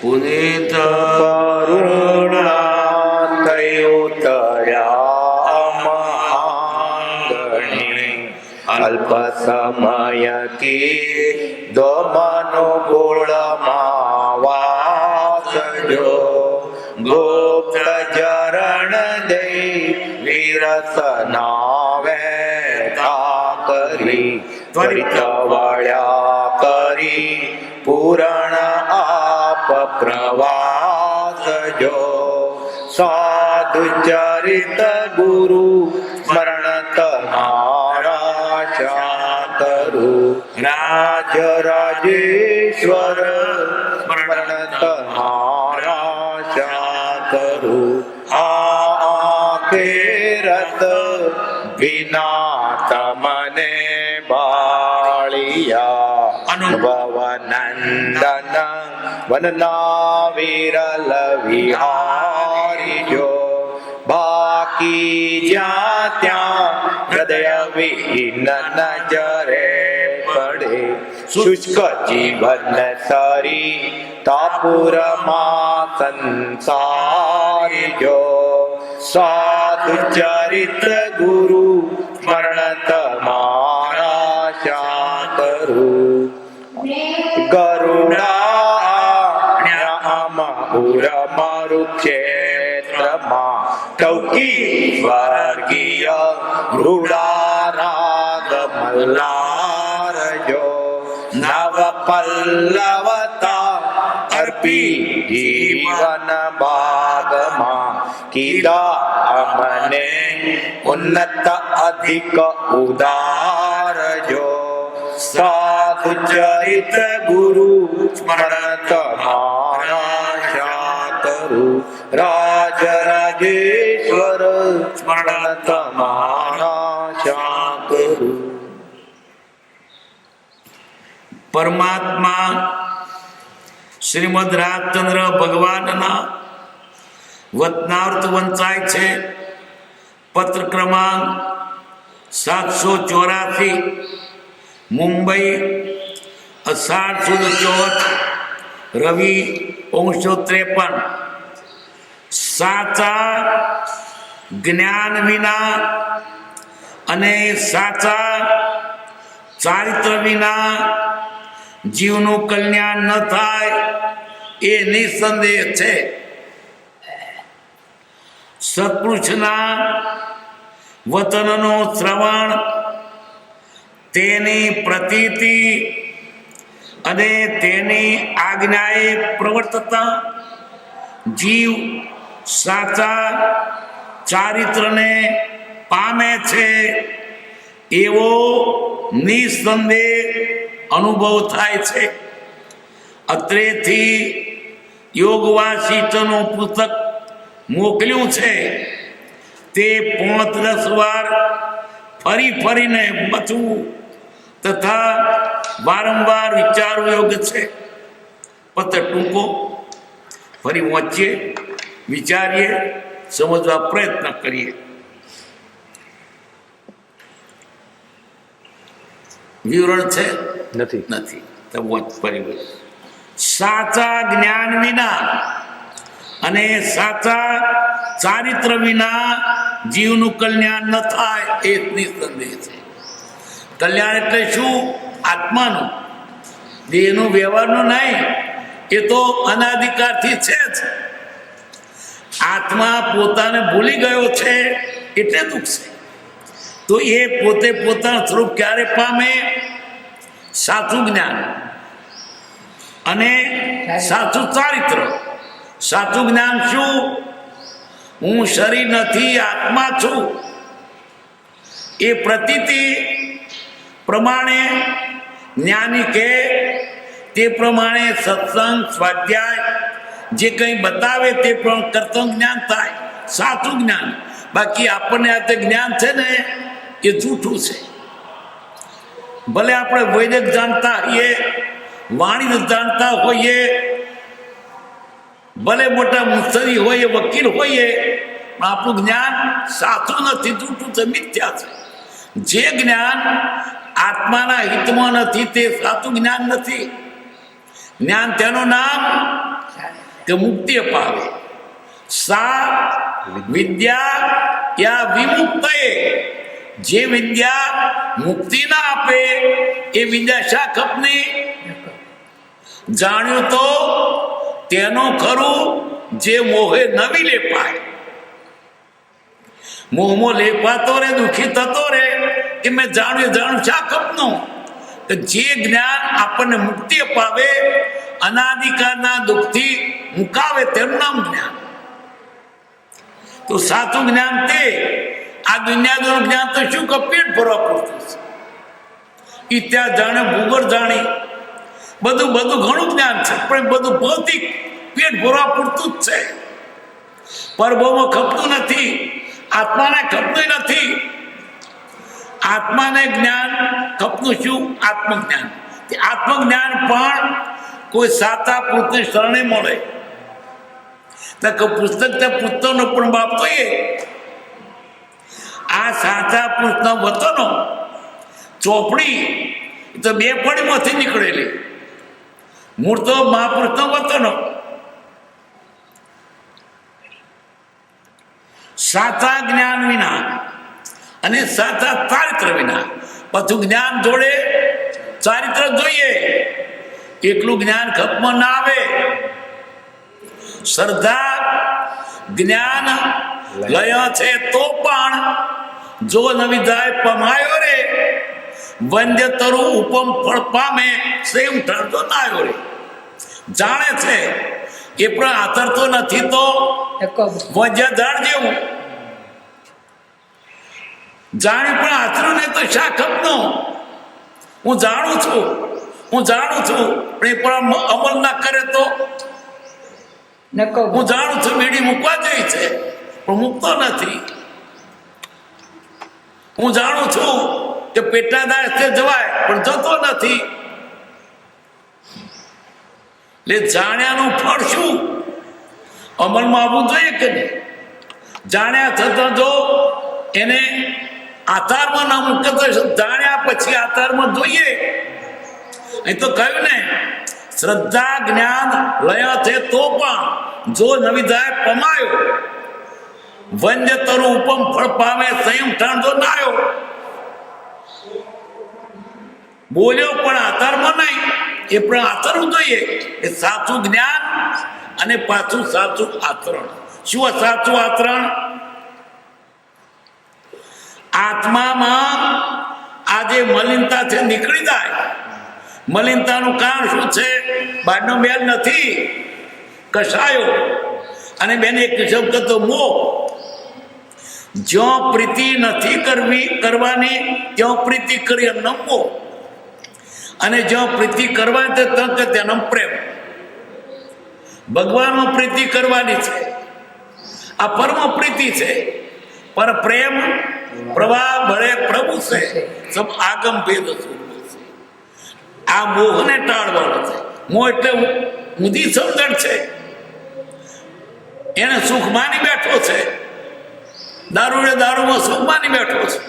પુનિત કરુણા થઈ ઉતર્યા મહાંગણે અલ્પ સમય કીધો મનુકુળમાં વાસજો ગુપ્ત ચરણ દઈ વિરસના વેતા કરી ત્વરિત વળ્યા કરી પૂરણ આપ પ્રવાસ જો સાધુ ચરિત ગુરુ સ્મરણ તમારા શાકરું રાજ રાજેશ્વર સ્મરણ તમારા શાકરું આખેરત વિના તમને બાળિયા અનુભવ નંદન વનના વિરલ વિહારી જો બાકી જ્યાં ત્યાં હૃદય વિહીન નજરે પડે શુષ્ક જીવન સરી તાપુરમાં સંસારી જો સાધુ ચરિત ગુરુ સ્મરણ તમારા શાકરું ગરુડામાં મારું ક્ષેત્રમાં ટૌકી સ્વર્ગીય રૂડારાગ મલ્લાર જો નવ પલ્લવતા અર્પી જીવન બાગમાં કીધા અમને ઉન્નત અધિક ઉદાર જો સાધુ ચરિત ગુરુ સ્મરણ તમારા શાકરું રાજ રાજેશ્વર સ્મરણ તમારા શાકરું. પરમાત્મા શ્રીમદ રાજચંદ્ર ભગવાનના વતનાર્થ વંચાય છે. પત્ર ક્રમાંક 784, મુંબઈ 18/4, રવિ 1953. સાચા જ્ઞાન વિના અને સાચા ચારિત્ર વિના જીવનું કલ્યાણ ન થાય એ નિસંદેહ છે. સત્પુરુષના વચનનો શ્રવણ, તેની પ્રતીતિ અને તેની આજ્ઞાએ પ્રવર્તતા જીવ સાચા ચારિત્રને પામે છે એવો નિસંદેહ અનુભવ થાય છે. અત્રેથી યોગ વાસિષ્ઠનું પુસ્તક મોકલ્યું છે તે 5-10 વાર ફરી ફરીને વાંચવું તથા વારંવાર વિચારવું યોગ્ય છે. પત્ર ટૂંકો, ફરી વાંચીએ, વિચારીએ, સમજવા પ્રયત્ન કરીએ. વિવરણ છે નથી તો ફરી સાચા જ્ઞાન વિના અને સાચા ચારિત્ર વિના જીવનું કલ્યાણ ન થાય એ નિસંદેહ છે. કલ્યાણ એટલે શું? આત્માનું, દેહનું, વ્યવહારનું નહીં. એ તો અનાદિકાળથી છે જ. આત્મા પોતાને ભૂલી ગયો છે એટલે દુઃખ છે. તો એ પોતે પોતાનું સ્વરૂપ ક્યારે પામે? સાચું જ્ઞાન અને સાચું ચારિત્ર. સાચું જ્ઞાન શું? હું શરીર નથી, આત્મા છું. એ પ્રતીતિ પ્રમાણે જ્ઞાની કે તે પ્રમાણે સત્સંગ, સ્વાધ્યાય જે કંઈ બતાવે તે પણ કરતું જ્ઞાન થાય, સાચું જ્ઞાન. બાકી આપણને આ તે જ્ઞાન છે ને એ જૂઠું છે. ભલે આપણે વૈદિક જાણતા હોઈએ, વાણિજ્ય જાણતા હોઈએ, ભલે મોટા મુત્સદી હોઈએ, વકીલ હોઈએ, પણ આપણું જ્ઞાન સાચું નથી, જૂઠું છે, મિથ્યા છે. જે જ્ઞાન આત્માના હિતમાં નથી તે સાચું જ્ઞાન નથી. જ્ઞાન તેનું નામ કે મુક્તિ અપાવે. સા વિદ્યા યા વિમુક્ત, જે વિદ્યા મુક્તિ ના આપે એ વિદ્યા શા ખપની? જાણ્યું તો તેનું ખરું જે મોહે નવી લેપાય. મોહમાં લેપાતો રે, દુઃખી થતો રે કે મેં જાણ્યું શા ખપનું? કે જે જ્ઞાન આપણને મુક્તિ અપાવે, અનાદિકાળના દુઃખથી મુકાવે, તેનું નામ જ્ઞાન. તો સાચું જ્ઞાન તે. આ દુનિયાનું જ્ઞાન તો શું કે પેટ ભરવા પૂરતું છે. ઇતિહાસ જાણે, ભૂગોળ જાણી, બધું ઘણું જ્ઞાન છે, પણ બધું ભૌતિક પેટ ભરવા પૂરતું જ છે. પરભોમાં ખપતું નથી, આત્માને ખપતું નથી. આત્માને જ્ઞાન ખપતું શું? આત્મજ્ઞાન. આત્મજ્ઞાન પણ કોઈ સાચા પુરુષની શરણે મળે. પુસ્તક પુસ્તકનો પણ બાપ તો એ આ સાચા પુરુષનો વતનો ચોપડી તો 2 પડીમાંથી નીકળેલી. મૂળ તો મહાપુરુષનો વતનો. સાચા જ્ઞાન વિના અને સાચા ચારિત્ર વિના, પાછું જ્ઞાન જોડે ચારિત્ર જોઈએ. એકલું જ્ઞાન ખપમાં ના આવે. શ્રદ્ધા જ્ઞાન લય છે તો પણ જો નવિધાય પમાયો રે, વંદ્ય તરુ ઉપમ ફળ પામે, સેમ ઠરતો ના આવ્યો રે. જાણે છે એ પણ આતરતો નથી તો વંદ્ય ઝાડ જેવું. જાણી પણ આચરું ને તો શા ખપનો? હું જાણું છું પણ એ પણ અમલ ના કરે તો? હું જાણું છું બીડી મૂકવા જઈ છે પણ મૂકતો નથી. હું જાણું છું કે પેટના દાસ્તે જવાય પણ જતો નથી. એટલે જાણ્યાનું ફળ શું? અમલમાં આવવું જોઈએ કે નહીં? જાણ્યા છતાં જો એને આધારમાં ના મૂકે તો જાણ્યા પછી આધારમાં જોઈએ. અહીં તો કહ્યું ને, શ્રદ્ધા જ્ઞાન લય છે તો પણ જો નવિધાય પમાયો, વંદ્ય તરુ ઉપમ ફળ પામે, સંયમ ઠાણતો નાયો. બોલ્યો પણ આધારમાં નહીં, એ પણ આચરવું જોઈએ. એ સાચું જ્ઞાન અને પાછું સાચું આચરણ. શું સાચું આચરણ? આત્મામાં આજે મલિનતા છે નીકળી જાય. મલિનતાનું કારણ શું છે? બહારનો મેલ નથી, કસાયો. અને બેન એક શબ્દ તો મોહ. જ્યાં પ્રીતિ નથી કરવાની ત્યાં પ્રીતિ કરી એમ મોહ. અને જ્યાં પ્રીતિ કરવાની તો તેનો પ્રેમ. ભગવાનમાં પ્રીતિ કરવાની છે, આ પરમ પ્રીતિ છે. પર પ્રેમ પ્રવાહ ભળે પ્રભુ છે, સબ આગમ ભેદ સ્વરૂપ છે. આ મોહને ટાળવાનો છે. મોહ એટલે ઊંધી સમજણ છે. એને સુખ માની બેઠો છે. દારૂમાં સુખ માની બેઠો છે.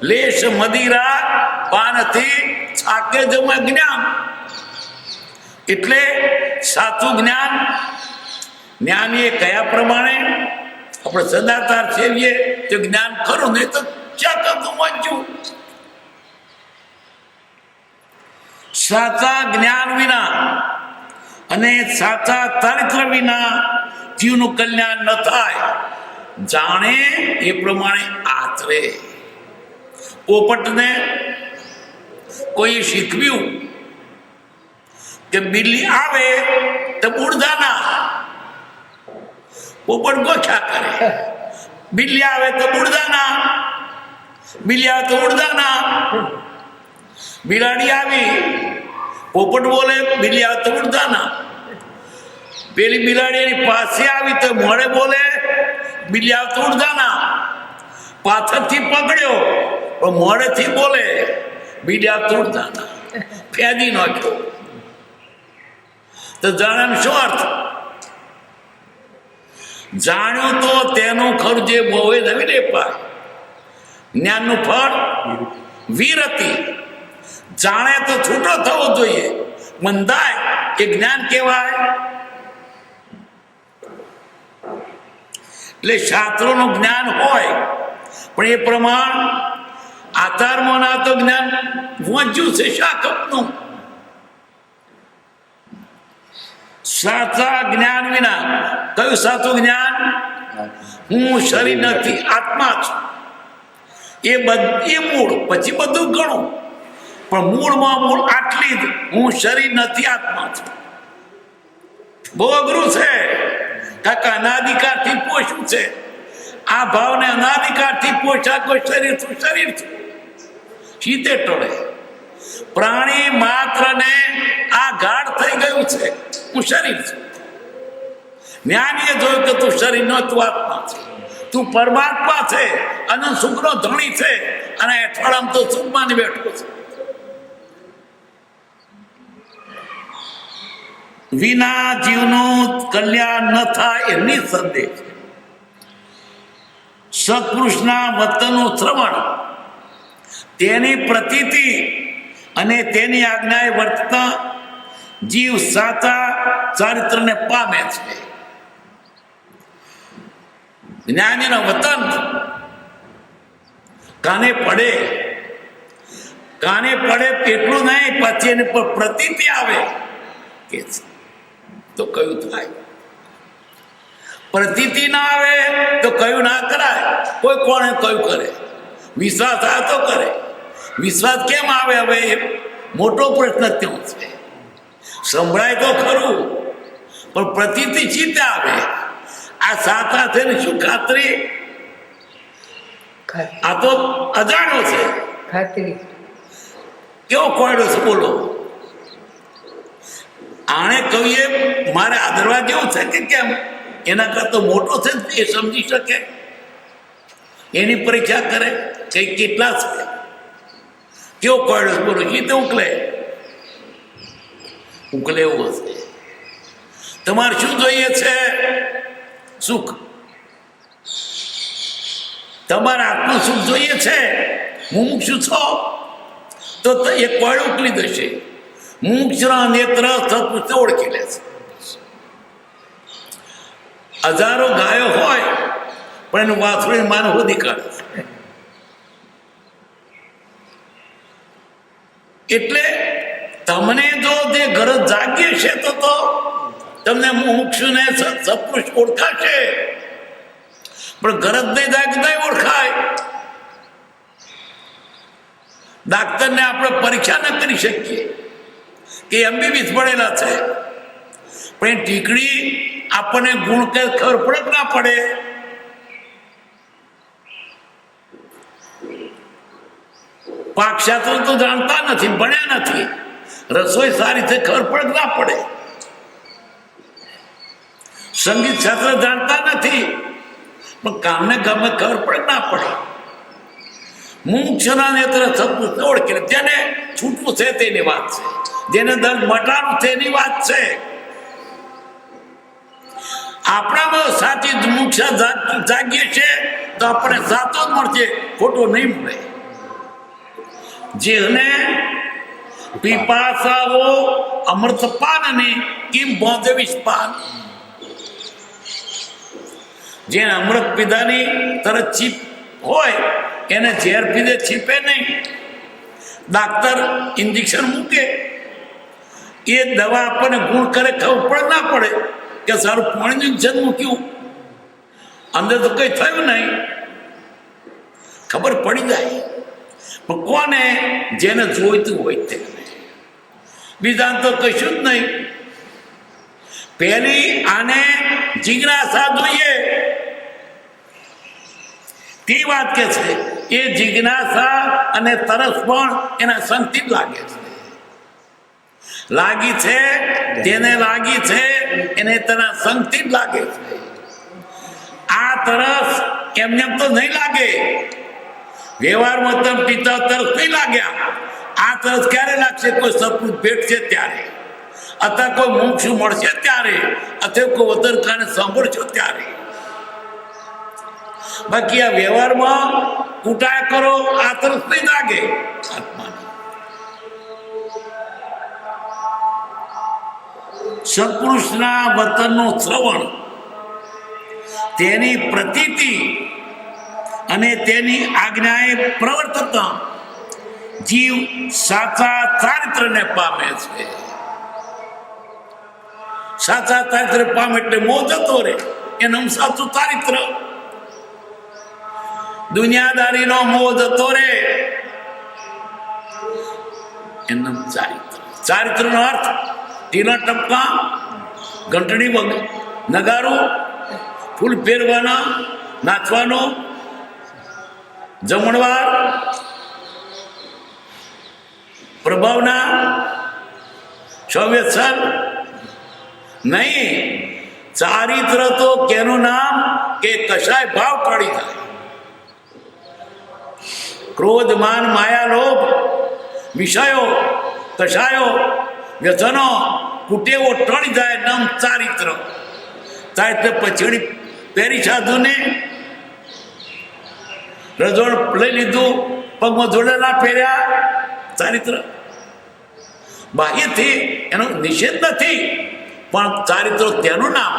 લેશ મદિરા પાનથી છાકે જમે જ્ઞાન. એટલે સાચું જ્ઞાન જ્ઞાનીએ કયા પ્રમાણે આપણે સદાચાર સેવીએ તો જ્ઞાન ખરું, નહીં તો ક્યાં કરતું વાંચ્યું. સાચા જ્ઞાન વિના અને સાચા ચારિત્ર વિના જીવનું કલ્યાણ ન થાય. જાણે એ પ્રમાણે આચરે. પોપટને કોઈ શીખવ્યું કે બિલ્લી આવે તો બુડધાના. પોપટ ગોખ્યા કરે. બિલ્લી આવે તો બુડધાના, બિલ્લી આવે તો ઉડધાના. બિલાડી આવી, પોપટ બોલે, બિલ્લી આવે તો ઉડધાના. પેલી બિલાડી એની પાસે આવી તો મોડે બોલે, બિલ્લી આવે તો ઉડધાના. પાછળથી પકડ્યો પણ મોડેથી બોલે, બિલ્લી આવે તો ઉડધાના. ફેદી નાખ્યો. તો જાણ્યાનો શું અર્થ? જાણ્યું તો તેનું ખરું જે મોહે નવી લે પાય. જ્ઞાનનું ફળ વીરતી. જાણે તો છૂટો થવો જોઈએ. બંધાય એ જ્ઞાન કહેવાય. એટલે શાસ્ત્રોનું જ્ઞાન હોય પણ એ પ્રમાણ આચારમાં ના તો જ્ઞાન વાંચ્યું છે શાકપનું. સાચા જ્ઞાન વિના કયું સાચું જ્ઞાન? હું શરીર નથી, આત્મા છું. એ મૂળ, પછી બધું ગણું, પણ મૂળમાં મૂળ આટલી જ, હું શરીર નથી, આત્મા છું. બહુ અઘરું છે, કાકા અનાધિકારથી પોષવું છે. આ ભાવને અનાધિકારથી પોષા કોઈ શરીર છું, શરીર છું સીધે ટળે. પ્રાણી માત્ર ને આ ગાઢ થઈ ગયું છે, હું શરીર છું. જ્ઞાનીએ જોયું કે તું શરીર નો, તું આત્મા છે, તું પરમાત્મા છે, અનંત સુખનો ધણી છે, અને અઠવાડિયામાં તો સુખમાં બેઠો છે. વિના જીવનું કલ્યાણ ન થાય એની સંદેશ. સત્પુરુષના વતનનું શ્રવણ, તેની પ્રતીતિ અને તેની આજ્ઞાએ વર્તતા જીવ સાચા ચારિત્રને પામે છે. જ્ઞાનીનો વતન કાને પડે એટલું નહીં, પછી એની પર પ્રતીતિ આવે કે તો કયું થાય. પ્રતીતિ ના આવે તો કયું ના કરાય. કોઈ કોણે કયું કરે, વિશ્વાસ આવે તો કરે. વિશ્વાસ કેમ આવે? હવે મોટો પ્રશ્ન ત્યાં છે. સંભળાય તો ખરું, પણ પ્રતીતિ ચિત્ત આવે. આ સાચા છે ને શું ખાતરી? આ તો અજાણ્યો છે. ખાતરી કેવો કોયડો છે બોલો. આણે કહીએ મારે આદરવા જેવું છે કે કેમ? એના કરતા મોટો છે એ સમજી શકે, એની પરીક્ષા કરે કે કેટલા છે. કેવો કોયડો છે બોલો. સીધે ઉકલે એવો હશે. તમારે શું જોઈએ છે? સુખ. તમારે આત્મ સુખ જોઈએ છે, મુમુક્ષુ છો તો એ કોયડો ઉકલી દેશે. મુમુક્ષના નેત્ર સત્પુરુષને ઓળખી લે છે. હજારો ગાયો હોય પણ એનું વાછરું માન શોધી કાઢે છે. એટલે તમને જો જે ગરજ જાગીએ છે તો તમને મુમુક્ષુને સત્પુરુષ ઓળખાશે, પણ ગરજ નહીં જાગતા ઓળખાય. ડાક્ટરને આપણે પરીક્ષા ન કરી શકીએ કે MBBS ભણેલા છે, પણ એ ટીકડી આપણને ગુણ કે ખબર પડે ના પડે. પાકશાસ્ત્ર તો જાણતા નથી, ભણ્યા નથી. રસોઈ સારી છે ખબર પડે ના પડે. સંગીત શાસ્ત્ર જાણતા નથી, પણ કામને ગમે ખબર પડે ના પડે. મુમુક્ષના નેત્ર સત્પુરુષને ઓળખી. જેને છૂટવું છે તેની વાત છે, જેને દર્દ મટાડવું છે એની વાત છે. આપણામાં સાચી મુમુક્ષા જાગીએ છે તો આપણે સાચો જ મળશે, ખોટો નહીં મળે. જેને પીપાસાઓ અમૃતપાનની કિમ બોંધે વિષપાન. જેને અમૃત પીધાની તરત છીપ હોય એને ઝેર પીધે છીપે નહીં. ડાક્ટર ઇન્જેક્શન મૂકે, એ દવા આપણને ગુણ કરે ખબર પડે ના પડે કે સારું પાણીનું ઇન્જેક્શન મૂક્યું, અંદર તો કંઈ થયું નહીં, ખબર પડી જાય. પણ કોને? જેને જોઈતું હોય તે. બીજા તો કશું જ નહીં. પહેલી આને જિજ્ઞાસા જોઈએ તે વાત કે છે. એ જિજ્ઞાસા અને તરસ પણ એના સંગથી જ લાગે છે. લાગી છે તેને લાગી છે એને તેના સંગથી જ લાગે છે. આ તરસ એમને તો નહીં લાગે. વ્યવહારમાં તમે પિતા તરસ નહીં લાગ્યા. આ તરસ ક્યારે લાગશે? કોઈ સત્પુરુષ ભેટશે ત્યારે, અથવા કોઈ મુમુક્ષુ મળશે ત્યારે, અથવા કોઈ વતનકાને સાંભળશો ત્યારે. બાકી આ વ્યવહારમાં કૂટાય કરો, આ તરફ નહીં લાગે આત્માને. સત્પુરુષના વતનનું શ્રવણ, તેની પ્રતીતિ અને તેની આજ્ઞાએ પ્રવર્તતા જીવ સાચા ચારિત્રને પામે છે. સાચા ચારિત્ર પામે એટલે મોહ જતો રહે, એનું સાચું ચારિત્ર. દુનિયાદારીનો મોહ જતો રહે, એનું ચારિત્ર. ચારિત્રનો અર્થ ટીલા ટપકા, ઘંટડી વગર, નગારું, ફૂલ ફેરવાના, નાચવાનો, જમણવાર, પ્રભાવના, સવ્યસન નહીં. ચારિત્ર તો કેનું નામ કે કશાય ભાવ ટળી જાય. ક્રોધ, માન, માયા, લોભ, વિષયો, કશાયો, વ્યસનો, કુટેવો ટળી જાય. નામ ચારિત્ર. ચારિત્ર પછડી પહેરી સાધુને રજોડ લઈ લીધું, પગમાં જોડેલા પહેર્યા. ચારિત્ર બાહ્યથી એનો નિષેધ નથી, પણ ચારિત્ર તેનું નામ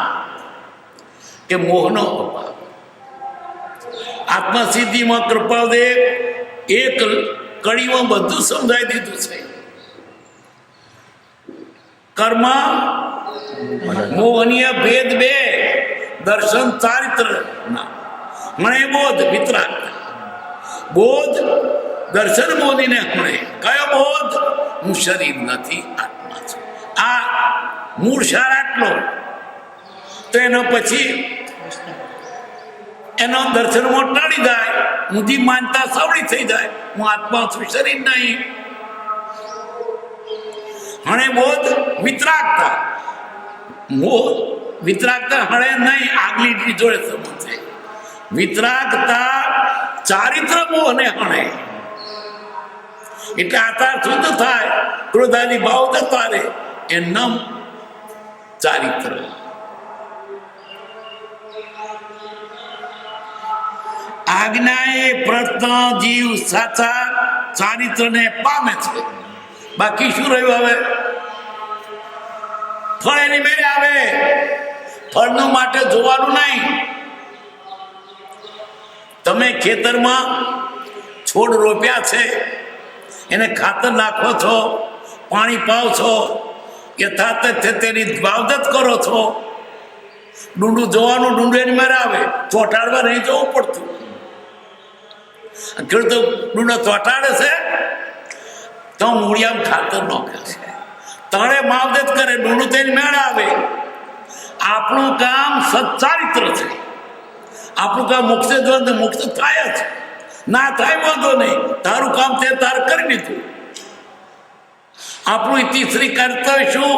કે મોહનો અભાવ. આત્મસિદ્ધિમાં કૃપાદેવ એક કડીમાં બધું સમજાવી દીધું છે. કર્મ મોહનીય ભેદ બે, દર્શન ચારિત્ર ના. મને બોધ વિતરાગ બોધ દર્શન મોદીને મળે. કયો બોધ? હું શરીર નથી, આત્મા છું. આ મૂળ સાર આટલો. તો એનો પછી એનો દર્શનમાં ટળી જાય, ઊંધી માનતા સવળી થઈ જાય, હું આત્મા છું, શરીર નહીં. હણે બોધ વિતરાગતા, મોહ વિતરાગતા હણે નહીં, આગલી જોડે સંબંધ છે. વિતરાગતા ચારિત્ર મોહને હણે, એટલે આચાર શુદ્ધ થાય, ક્રોધાની ભાવ જતા રહે, એ નામ ચારિત્ર. આજ્ઞાએ પ્રત્ન જીવ સાચા ચારિત્રને પામે છે. બાકી શું રહ્યું? હવે ફળ એની મેળે આવે. ફળનું માટે જોવાનું નહીં. તમે ખેતરમાં છોડ રોપ્યા છે, એને ખાતર નાખો છો, પાણી પાવ છો, યથાર્થ તેની વાવદત કરો છો. ડુંડું જોવાનું, ડુંડું એની મારે આવે, ચોંટાડવા નહીં જવું પડતું. ખેડૂતો ડુંડો ચોંટાડે છે તો મૂળિયામાં ખાતર નાખે છે, તળે માવદત કરે, ડુંડું તેની મેળ આવે. આપણું કામ સચ્ચારિત્ર છે. આપણું કામ મોક્ષે જોવાનું, મોક્ષ થાય જ. ના થાય વાંધો નહીં, તારું કામ તે તારે કરી લીધું. આપણું તીસરી કર્તવ્ય શું?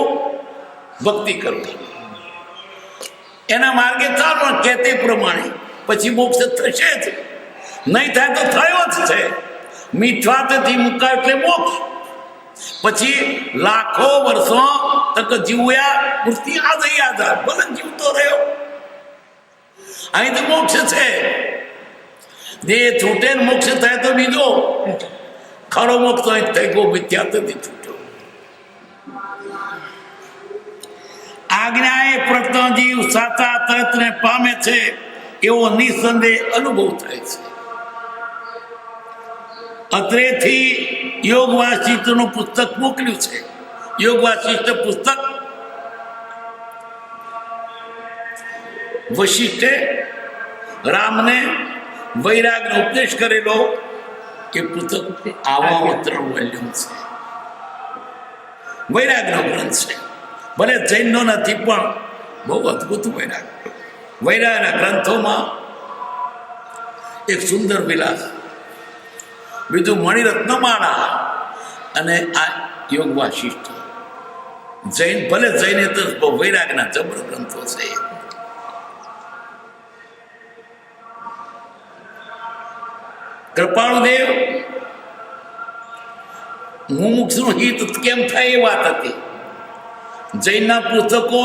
ભક્તિ કરવી. એના માર્ગે ચાલો કે તે પ્રમાણે પછી મોક્ષ થશે જ. નહીં થાય તો થયો જ છે. મિથ્યાથી મુકાય એટલે મોક્ષ. પછી લાખો વર્ષો તક જીવ્યા, મૂર્તિ આજ યાદ ભલે જીવતો રહ્યો. અહીં તો મોક્ષ છે. દેહ છૂટે ને મોક્ષ થાય તો બીજો ખરો મોક્ષ અહીં થઈ ગયો, મિથ્યાથી છૂટ્યો. આજ્ઞાએ પ્રત્ન જીવ સાચા તત્વને પામે છે, એવો નિસંદેહ અનુભવ થાય છે. અત્રેથી યોગ વાસિષ્ઠનું પુસ્તક મોકલ્યું છે. યોગ વાસિષ્ઠ પુસ્તક વશિષ્ઠે રામને વૈરાગનો ઉપદેશ કરેલો એ પુસ્તક આવા 3 વોલ્યુમ છે. વૈરાગનો ગ્રંથ છે. ભલે જૈનનો નથી, પણ બહુ અદભુત વૈરાગના ગ્રંથોમાં એક સુંદર વિલાસ, બીજું મણિરત્નમાળા અને આ યોગ વાસિષ્ઠ. જૈન ભલે જૈનેતર વૈરાગના જબર ગ્રંથો છે. કૃપાળુદેવ મુમુક્ષુનું હિત કેમ થાય એ વાત હતી. જૈનના પુસ્તકો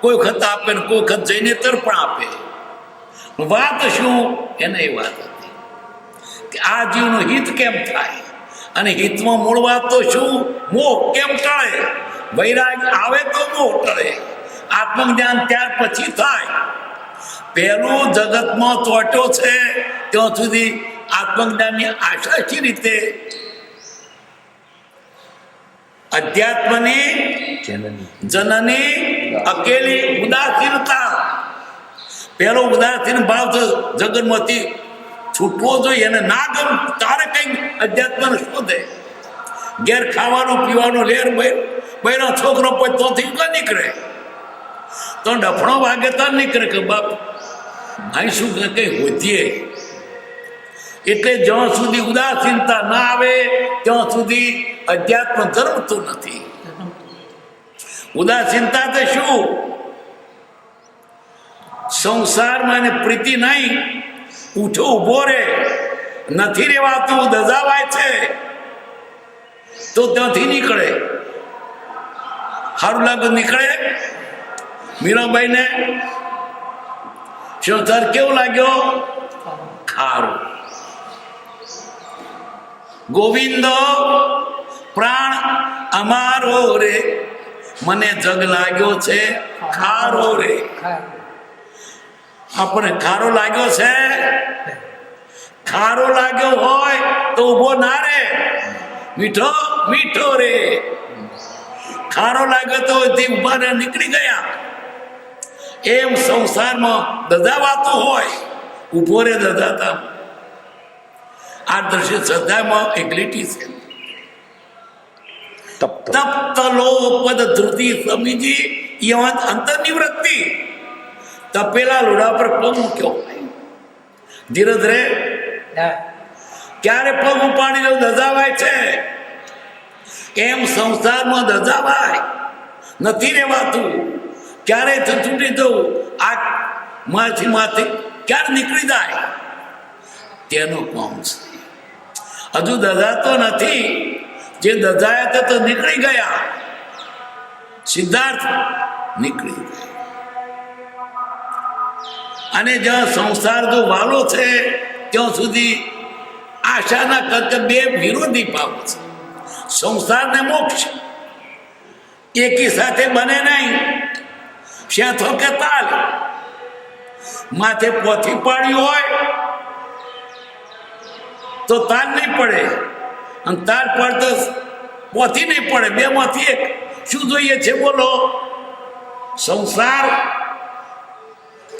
કોઈ વખત આપે ને કોઈ વખત જૈનેતર પણ આપે. વાત શું? એને એ વાત હતી કે આ જીવનું હિત કેમ થાય, અને હિતમાં મૂળ વાત તો શું? મોહ કેમ ટળે? વૈરાગ આવે તો મોહ ટળે. આત્મજ્ઞાન ત્યાર પછી થાય. પહેલું જગતમાં ચોટ્યો છે ત્યાં સુધી આત્મજ્ઞાનની આશા શી રીતે? અધ્યાત્મની જનની અકેલી ઉદાસીનતા. પેલો ઉદાસીન ભાવ તો જગતમાંથી છૂટવો જોઈએ. એને ના ગમ તારે કઈ અધ્યાત્મને શોધે. ઘેર ખાવાનું પીવાનું લેર બૈરો છોકરો પછી તોથી ન નીકળે તો ડફણો વાગે તો નીકળે કે બાપ અહીં શું કઈ હોતીએ. એટલે જ્યાં સુધી ઉદાસીનતા ના આવે ત્યાં સુધી અધ્યાત્મ ધર્મતું નથી. ઉદાસીનતા તો શું? સંસારમાં એને પ્રીતિ નહીં, ઉઠો ઉભો રે નથી રેવાતું, દજાવાય છે તો ત્યાંથી નીકળે. સારું લાગે નીકળે. મીરાબાઈને સંસાર કેવો લાગ્યો? ખારું. ગોવિંદ પ્રાણ અમારો રે, મને જગ લાગ્યો છે ખારો રે. આપણે ખારો લાગ્યો છે? ખારો લાગ્યો હોય તો ઉભો ના રે, મીઠો મીઠો રે. ખારો લાગ્યો તો ઉભા રે નીકળી ગયા. એમ સંસારમાં દજાવાતું હોય, ઉભો રે દજાતા. આ દ્રશ્ય શ્રદ્ધામાં એક લીટી છે. તપ્ત લોપદ ધૃતિ સમીજી યવંત અંતરની વૃત્તિ. તપેલા લોઢા પર પગ મૂક્યો, ધીરજ રે. ક્યારે પગ ઉપાડી લો દજાવાય છે. એમ સંસારમાં દજાવાય નથી રેવાતું. ક્યારે છૂટી જવું આ માથી ક્યારે નીકળી જાય તેનું કામ છે. હજુ દજાતો નથી. જે દજાયા તો નીકળી ગયા. સિદ્ધાર્થ નીકળી ગયા. અને જ્યાં સંસાર જો વાલો છે ત્યાં સુધી આશાના કરતા બે વિરોધી ભાવ છે. સંસાર ને મોક્ષ એકી સાથે બને નહીં. શેથો કે તાલ માથે પોથી પાડ્યું હોય તો તાલ નહીં પડે, અને તાલ પડતો પોથી નહીં પડે. બે માંથી એક. શું જોઈએ છે બોલો? સંસાર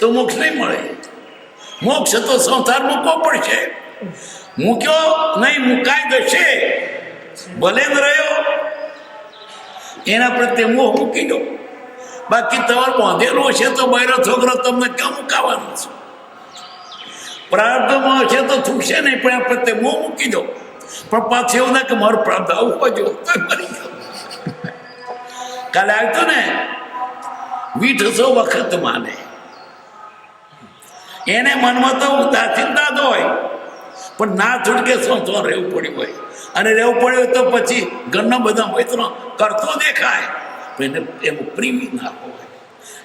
તો મોક્ષ નહીં મળે. મોક્ષ તો સંસાર મૂકવો પડશે. મૂક્યો નહીં, મુકાઈ જશે. ભલે જ રહ્યો એના પ્રત્યે મોહ મૂકી દો. બાકી તમારે બાંધેલો હશે તો બૈરો છોકરો તમને ક્યાં મુકાવાનો છે? પ્રાર્થમાં હશે તો છૂટશે નહીં, પણ આ પ્રત્યે મોહ મૂકી દો. પણ પાછું એવું ના કે મારું પ્રાર્થ આવું હોજો તો મરી ગયો. કાલે આવતો ને 20 વખત માને એને મનમાં તો ઉદાસીનતા જ હોય, પણ ના છૂટકે શું રહેવું પડ્યું હોય. અને રહેવું પડ્યું તો પછી ઘરના બધા મિત્રો કરતો દેખાય, એને એનું પ્રેમી ના હોય.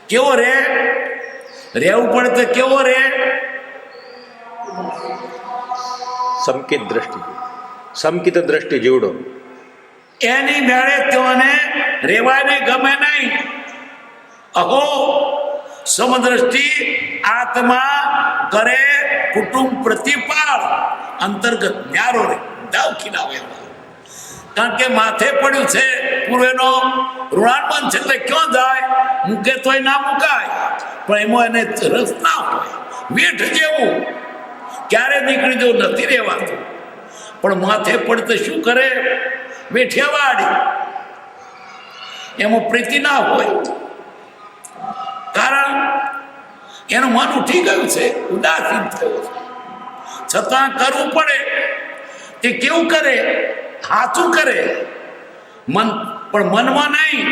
કેવો રે? રહેવું પડે તો કેવો રે? સમકિત દ્રષ્ટિ જીવડો. એની મેળે તેઓને રેવાને ગમે નહીં. અહો સમદ્રષ્ટિ આત્મા કરે કુટુંબ પ્રતિપાળ અંતર્ગત ન્યારો રે દાવ ખીલાવે. કારણ કે માથે પડ્યું છે પૂર્વેનો ઋણાનુબંધ છે એટલે ક્યાં જાય? મૂકે તોય ના મુકાય, પણ એમાં એને રસ ના હોય. વેઠ જેવું ક્યારે નીકળી જવું નથી રહેવાતું. પણ માથે પડતે શું કરે? વેઠિયા વાળી. એમાં પ્રીતિ ના હોય, કારણ એનું મન ઉઠી ગયું છે, ઉદાસીન થયું છે. છતાં કરવું પડે. તે કેવું કરે? હાથું કરે. મન પણ મનમાં નહીં.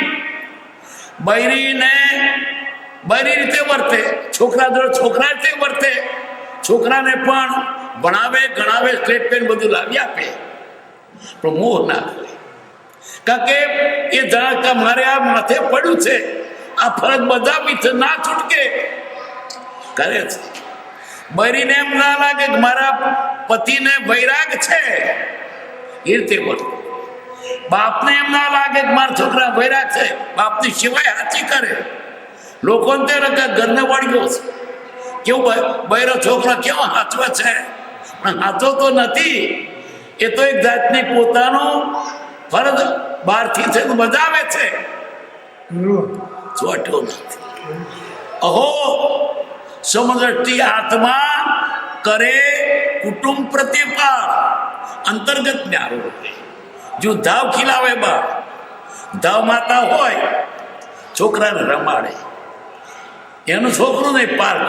બૈરીને બૈરી રીતે વર્તે, છોકરા જોડે છોકરા રીતે વર્તે. છોકરાને પણ ભણાવે ગણાવે, સ્લેટ પેન બધું લાવી આપે, પણ મોહ ના કરે. કારણ કે એ જણા મારે આ માથે પડ્યું છે, આ ફરજ બજાવી છે, ના છૂટકે કરે છે. બૈરીને એમ ના લાગે કે મારા પતિને વૈરાગ છે, એ રીતે બોલે. બાપને એમ ના લાગે કે મારા છોકરા વૈરાગ છે, બાપની સિવાય હાથી કરે. લોકોને તે ઘરને વળગ્યો છે, કેવું બૈરો છોકરો કેવો હાચવે છે, પણ હાચો તો નથી. એ તો એક જાતની પોતાનું ફરજ બહારથી છે બજાવે છે, ચોટ્યો નથી. અહો સમદ્રષ્ટિ આત્મા કરે કુટુંબ પ્રતિપાર અંતર્ગત ન્યારો. જો ધાવ ખીલાવે બા ધાવ માતા હોય છોકરાને રમાડે, એનું છોકરું નહીં પાર્ક.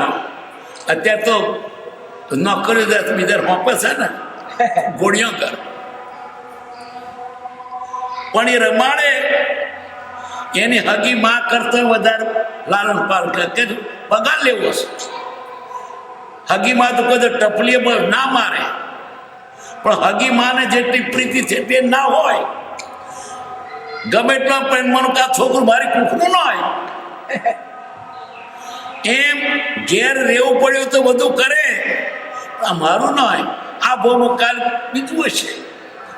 અત્યારે તો નોકરી બીજા હોપે છે ને ગોળીઓ કર, પણ એ રમાડે એની હગી માં કરતા વધારે લાલન પાલન કે પગાર લેવો છે. હગી માં તો કોઈ ટપલીએ ના મારે, પણ હગી માને જેટલી પ્રીતિ છે તે ના હોય. ગમે એટલા પ્રેમનું કે આ છોકરું મારી કુખનું ના હોય, એમ ઘેર રહેવું પડ્યું તો બધું કરે, આ મારું ના હોય. આ ભોનું કાલ બીજું હશે,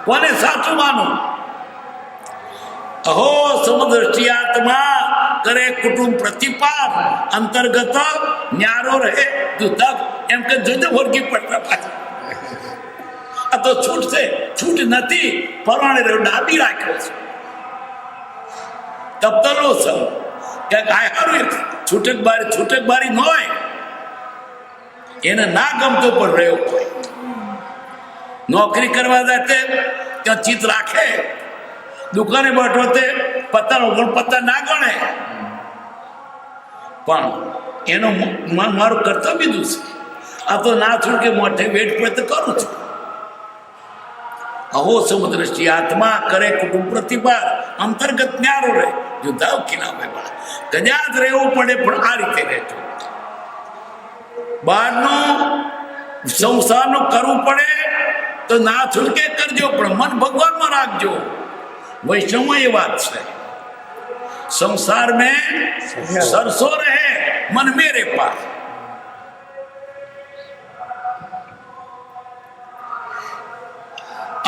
કોને સાચું માનું? અહો સમદ્રષ્ટિ આત્મા કરે કુટુંબ પ્રતિપાર અંતર્ગત ન્યારો રહે જુદા. એમ કે જુદે વળગી પડતા પાછા. આ તો છૂટ છે, છૂટ નથી, પરવાણે રહ્યો ડાબી રાખ્યો છે. તપતલો છે કે આ હારું છૂટક બારી ન હોય, એને ના ગમતો પણ રહ્યો હોય. નોકરી કરવા જાતે ત્યાં ચિત્ત રાખે, દુકાને બેઠો તે પત્તા ના ગણે, પણ એનું મન મારું કરતા બીજું છે. આ તો ના છૂટકે મોઢે વેઠ પડે તો કરું છું. અહો સમદ્રષ્ટિ આત્મા કરે કુટુંબ પ્રતિપાર અંતર્ગત ન્યારો રહે જુદા ખીલાવે વાળા. કદાચ રહેવું પડે પણ આ રીતે રહેજો. બહારનું સંસારનું કરવું પડે તો ના છૂટકે કરજો, પણ મન ભગવાનમાં રાખજો. વૈષ્ણવ એ વાત છે, સંસાર में सरसो रहे मन मेरे पास.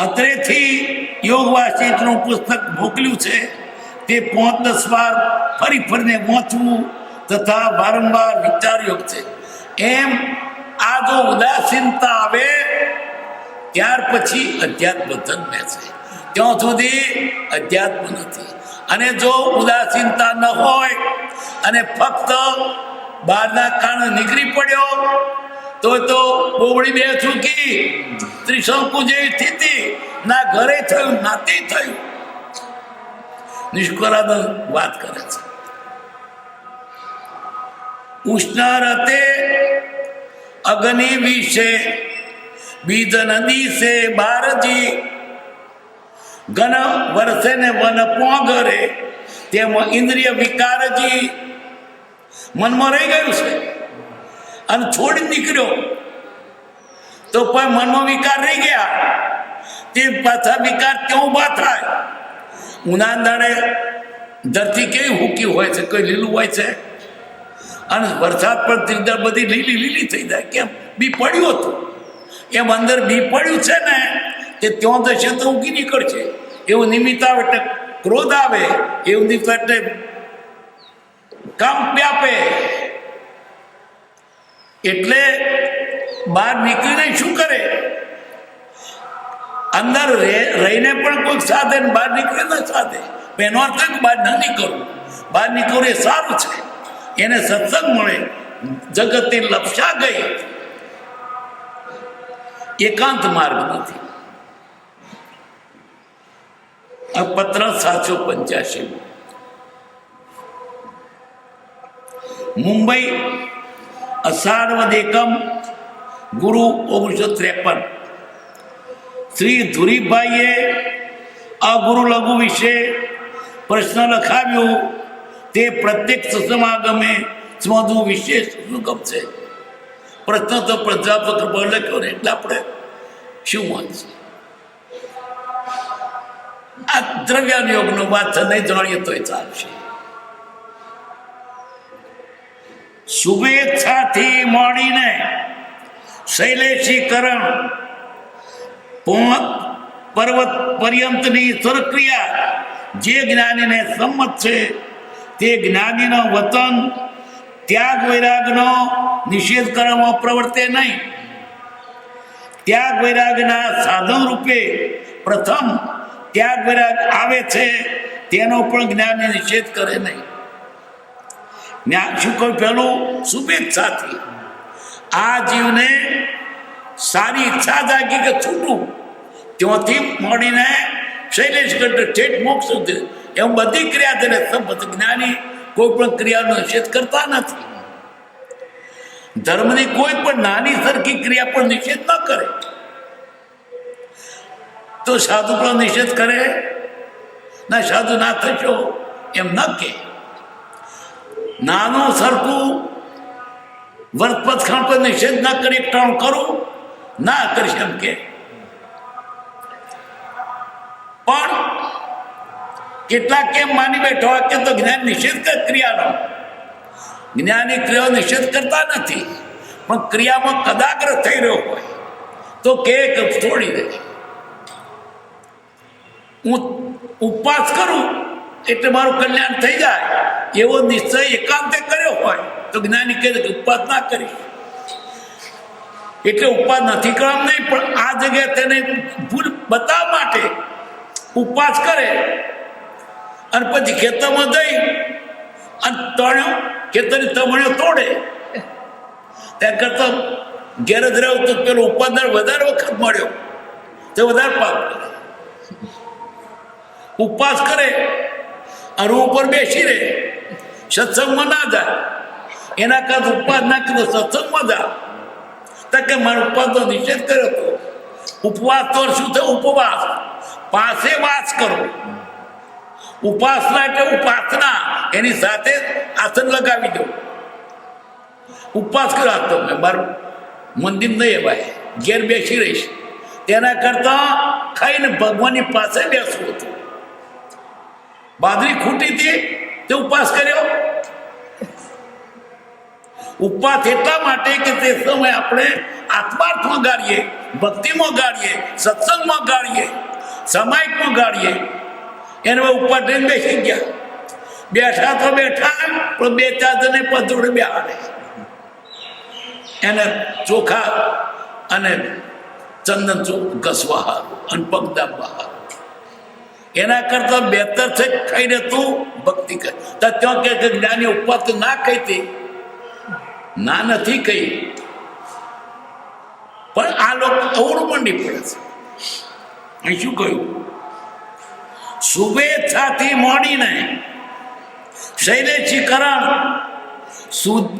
અત્રેથી યોગ વાસિષ્ઠનું પુસ્તક મોકલ્યું છે, તે 5-10 વાર ફરીને વાંચવું તથા વારંવાર વિચાર યોગ છે. એમ આ જો ઉદાસીનતા આવે ત્યાર પછી અધ્યાત્મ જન્મે છે, ત્યાં સુધી અધ્યાત્મ નથી. અને જો ઉદાસીનતા ન હોય અને ફક્ત બહારના કારણે નીકળી પડ્યો તો બોબડી બે ચૂકી ત્રિશંકુ જેવી સ્થિતિ, ના ઘરે થયું નાતે થયું. નિષ્કરાનંદ વાત કરે છે, ઉષ્ણ રતે અગ્નિ વિશે બીજ નદી સે બારજી ઘન વર્ષે ને વન પોગરે. તેમાં ઇન્દ્રિય વિકારજી મનમાં રહી ગયું છે અને છોડી નીકળ્યો તો પણ મનમાં વિકાર રહી ગયા, તે પાછા વિકાર ક્યાં ઉભા થાય? ઉનાળા દાડે ધરતી કેવી હુકી હોય છે, કોઈ લીલું હોય છે, અને વરસાદ પણ ત્રીજા બધી લીલી થઈ જાય. કેમ? બી પડ્યું હતું, એમ અંદર બી પડ્યું છે ને તે ત્યાં જશે તો ઉગી નીકળશે. એવું નિમિત્ત આવે એટલે ક્રોધ આવે, એવું નિમિત્ત એટલે કામ વ્યાપે. એટલે બહાર નીકળીને શું કરે? અંદર રહીને પણ કોઈક સાધે, બહાર નીકળે ન સાધે. એનો અર્થ કે બહાર ન નીકળવું, બહાર નીકળવું એ સારું છે. એને સત્સંગ મળે, જગતની લપસા ગઈ, એકાંત માર્ગ નથી. આ પત્ર 785 મુંબઈ અષાઢવદ એકમ ગુરુ 1953. શ્રી ધુરીભાઈએ આ ગુરુ લઘુ વિશે પ્રશ્ન લખાવ્યો. તે પ્રત્યક્ષ સમાગમે સમજવું વિશેષ સુગમ છે. પ્રશ્ન તો પ્રાધ્યાપક લખ્યો ને એટલે આપણે શું વાંચીએ? આ દ્રવ્યાન યોગનો વાત નહીં જાણીએ તોય ચાલશે. શુભેચ્છાથી મળીને શૈલેષીકરણ પર્વત પર્યંતની સરક્રિયા જે જ્ઞાનીને સંમત છે તે જ્ઞાનીના વતન ત્યાગ વૈરાગનો નિષેધ કરવામાં પ્રવર્તે નહીં. ત્યાગ વૈરાગના સાધન રૂપે પ્રથમ ત્યાગ વૈરાગ આવે છે તેનો પણ જ્ઞાનને નિષેધ કરે નહીં. જ્ઞાન શું કહ્યું? પેલું શુભેચ્છાથી આ જીવને સારી ઈચ્છા જાગી કે છૂટું, ત્યાંથી મળીને શૈલેષ ગઢ ઠેઠ મોક્ષ સુધી એમ બધી ક્રિયા તેને સંબંધ. જ્ઞાની કોઈ પણ ક્રિયાનો નિષેધ કરતા નથી. ધર્મની કોઈ પણ નાની સરખી ક્રિયા પણ નિષેધ ન કરે. તો સાધુ પણ નિષેધ કરે ના, સાધુ ના થશો એમ ન કે. નાનું સરખું વર્તપત ખાણ પર નિષેધ ના કરી ટાણ કરું ના કરીશ એમ કે. પણ કેટલાક કેમ માની બેઠો કે તો જ્ઞાન નિષેધ કરે ક્રિયાનો. જ્ઞાની ક્રિયાઓ નિષેધ કરતા નથી, પણ ક્રિયામાં કદાગ્ર થઈ રહ્યો હોય તો કે છોડી દે. હું ઉપવાસ કરું એટલે મારું કલ્યાણ થઈ જાય એવો નિશ્ચય એકાંતે કર્યો હોય તો જ્ઞાની કહે કે ઉપવાસ ના કરીશ. એટલે ઉપવાસ નથી કરવાનું નહીં, પણ આ જગ્યાએ તેને ભૂલ બતાવવા માટે ઉપવાસ કરે અને પછી ખેતરમાં જઈ અને ખેતરની તમણીઓ તોડે. ત્યાં કરતા ઘેર જ રહ્યો તો પેલો ઉપાદાન વધારે વખત મળ્યો તો વધારે પાક કરે. ઉપવાસ કરે અને ઉપર બેસી રહે, સત્સંગમાં ના જાય. એના કારણે ઉપવાસ ના કર્યો, સત્સંગમાં જા તો કે મારો ઉપવાસનો નિષેધ કર્યો હતો. ઉપવાસ તો શું થયું? ઉપવાસ પાસે વાસ કરો. ઉપાસના એટલે ઉપાસના, એની સાથે આસન લગાવી દો. ઉપવાસ કર્યો તો મેં મારું મંદિર નહીં ભાઈ ઘેર બેસી રહીશ. તેના કરતા ખાઈને ભગવાનની પાસે બેસવું હતું. બાજરી ખૂટી હતી તે ઉપવાસ કર્યો. ઉપવાસ એટલા માટે કે તે સમય આપણે આત્માર્થમાં ગાળીએ, ભક્તિમાં ગાળીએ, સત્સંગમાં ગાળીએ, સામાયિકમાં ગાળીએ. એને ઉપર ટ્રેન બેસી ગયા. બેઠા તો બેઠા, પણ બે ચાર જણે પધોડે બેહાડે. એને ચોખા અને ચંદન ઘસવા હારું અને પગદામ બહાર. એના કરતા બેતર છે ખાઈને તું ભક્તિ કર. તો ત્યાં કે જ્ઞાની ઉપવાસ તો ના કહીતી, ના નથી કહી, પણ આ લોકો અવળું મંડી પડે છે. અહીં શું કહ્યું? શુભેચ્છાથી મોડીને શૈલેષીકરણ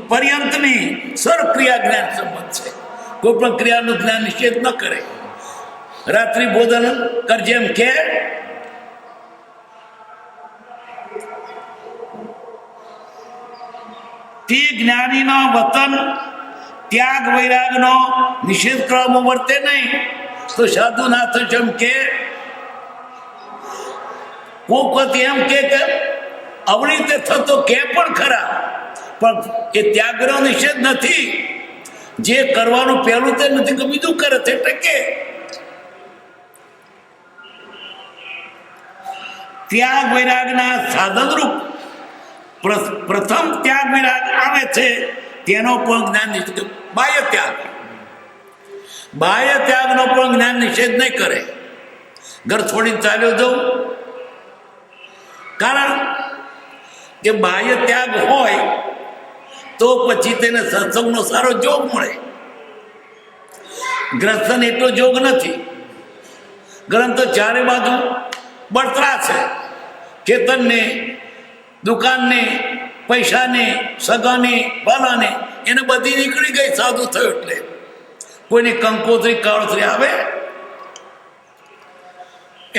પર્યંતની સર્વક્રિયા જ્ઞાન સંબંધ છે. કોઈ પણ ક્રિયાનું જ્ઞાન નિષેધ ન કરે. રાત્રિ ભોજન કરજે એમ કે તે જ્ઞાનીનો વતન ત્યાગ વૈરાગનો નિષેધ કરવામાં વર્તે નહીં. તો સાધુ ના થશે એમ કે કોક વખત એમ કે અવળી રીતે થતો કે પણ ખરા, પણ એ ત્યાગનો નિષેધ નથી. જે કરવાનું પહેલું તે નથી કે બીજું કરે છે એટલે કે ત્યાગ વૈરાગના સાધનરૂપ પ્રથમ ત્યાગ વિરાગ આવે છે તેનો પણ જ્ઞાન નિષેધ. બાહ્ય ત્યાગનો પણ જ્ઞાન નિષેધ નહીં કરે. ઘર છોડીને ચાલ્યો જવું, કારણ કે બાહ્ય ત્યાગ હોય તો પછી તેને સત્સંગનો સારો જોગ મળે. ગ્રસ્થન એટલો જોગ નથી. ગ્રંથ તો ચારે બાજુ બળતરા છે. ખેતરને, દુકાનને, પૈસાને, સગાને, ભલાને, એને બધી નીકળી ગઈ સાધુ થયો એટલે. કોઈને કંકોત્રી કાળોતરી આવે,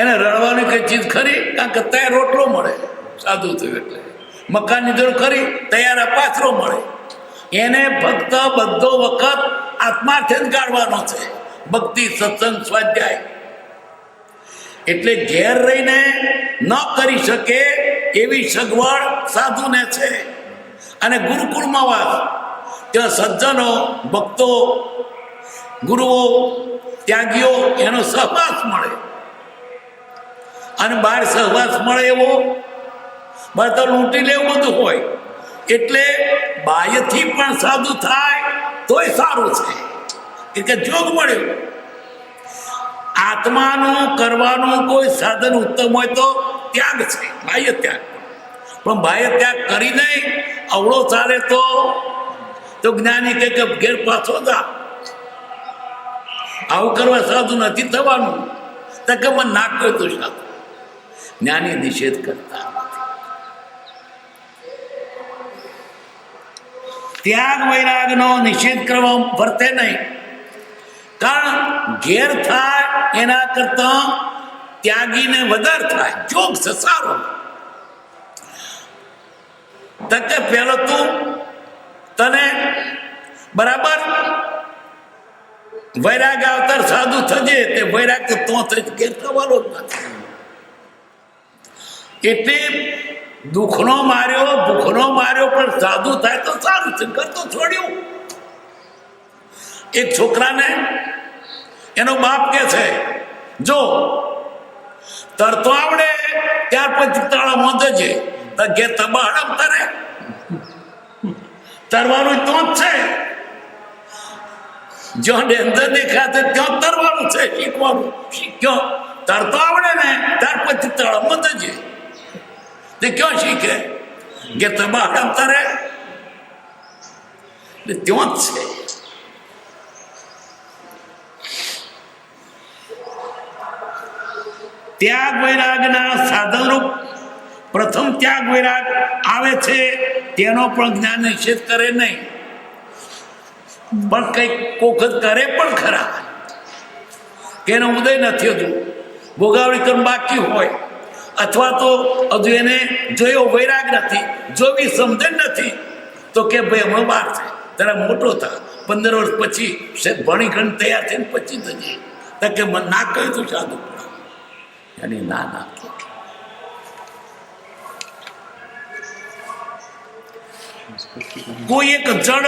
એને રડવાની કઈ ચીજ ખરી? કારણ કે તૈયાર રોટલો મળે સાધુ થયો એટલે. મકાનની જરૂર ખરી? તૈયાર પાથરો મળે. એને ફક્ત બધો વખત આત્માર્થે જ ગાળવાનો છે. ભક્તિ, સત્સંગ, સ્વાધ્યાય. એટલે ઘેર રહીને ન કરી શકે એવી સગવડ સાધુને છે. અને ગુરુકુળમાં વાસ, ત્યાં સજ્જનો, ભક્તો, ગુરુઓ, ત્યાગીઓ, એનો સહવાસ મળે. અને બહાર સહવાસ મળે એવો બહાર તો લૂંટી લેવું બધું હોય. એટલે બાહ્યથી પણ સાધુ થાય તોય સારું છે કે જોગ મળ્યો. આત્માનું કરવાનું કોઈ સાધન ઉત્તમ હોય તો ત્યાગ છે, બાહ્ય ત્યાગ. પણ બાહ્ય ત્યાગ કરી નહીં અવળો ચાલે તો જ્ઞાની કે ઘેર પાછો જા, આવું કરવા સાધુ નથી થવાનું. તો કે મને ના કહ્યું તો સાધુ. જ્ઞાની નિષેધ કરતા ત્યાગ વૈરાગનો નિષેધ કરવા વર્તે નહીં. કારણ ઘેર થાય એના કરતા ત્યાગીને વધારે થાય, જોગ છે સારો. તકે પેલો તું તને બરાબર વૈરાગ આવતા સાધુ થજે, તે વૈરાગ તો થઈ ઘેર થવાનો જ નથી. એટલે દુઃખનો માર્યો ભૂખનો માર્યો પણ સાધુ થાય તો સારું છે. કરતો છોડ્યું. એક છોકરાને એનો બાપ કે છે જો તરતો આવડે ત્યાર પછી તળાવમાં જજે, તો ઘેર તબાહડમ તરે. તરવાનું તો જ છે, જો ડેન્જર દેખાતે ત્યાં તરવાનું છે, શીખવાનું. શીખ્યો તરતો આવડે ને ત્યાર પછી તળાવમાં જજે. તે ક્યાં શીખે? કે તબાહડમ તરે. એટલે ત્યાં જ છે. ત્યાગ વૈરાગના સાધનરૂપ પ્રથમ ત્યાગ વૈરાગ આવે છે તેનો પણ જ્ઞાન નિષેધ કરે નહીં. પણ કઈક વખત કરે પણ ખરા કે એનો ઉદય નથી હજુ, ભોગાવડી કર્મ બાકી હોય, અથવા તો હજુ એને જોયો વૈરાગ નથી, જોવી સમજણ નથી, તો કે ભાઈ હમણાં બહાર છે, તારા મોટો થા, 15 વર્ષ પછી ભણી ગણ તૈયાર થઈને પછી થજે. તો કે મને ના કહ્યું તું સાધુ અને ના કોઈ એક જડ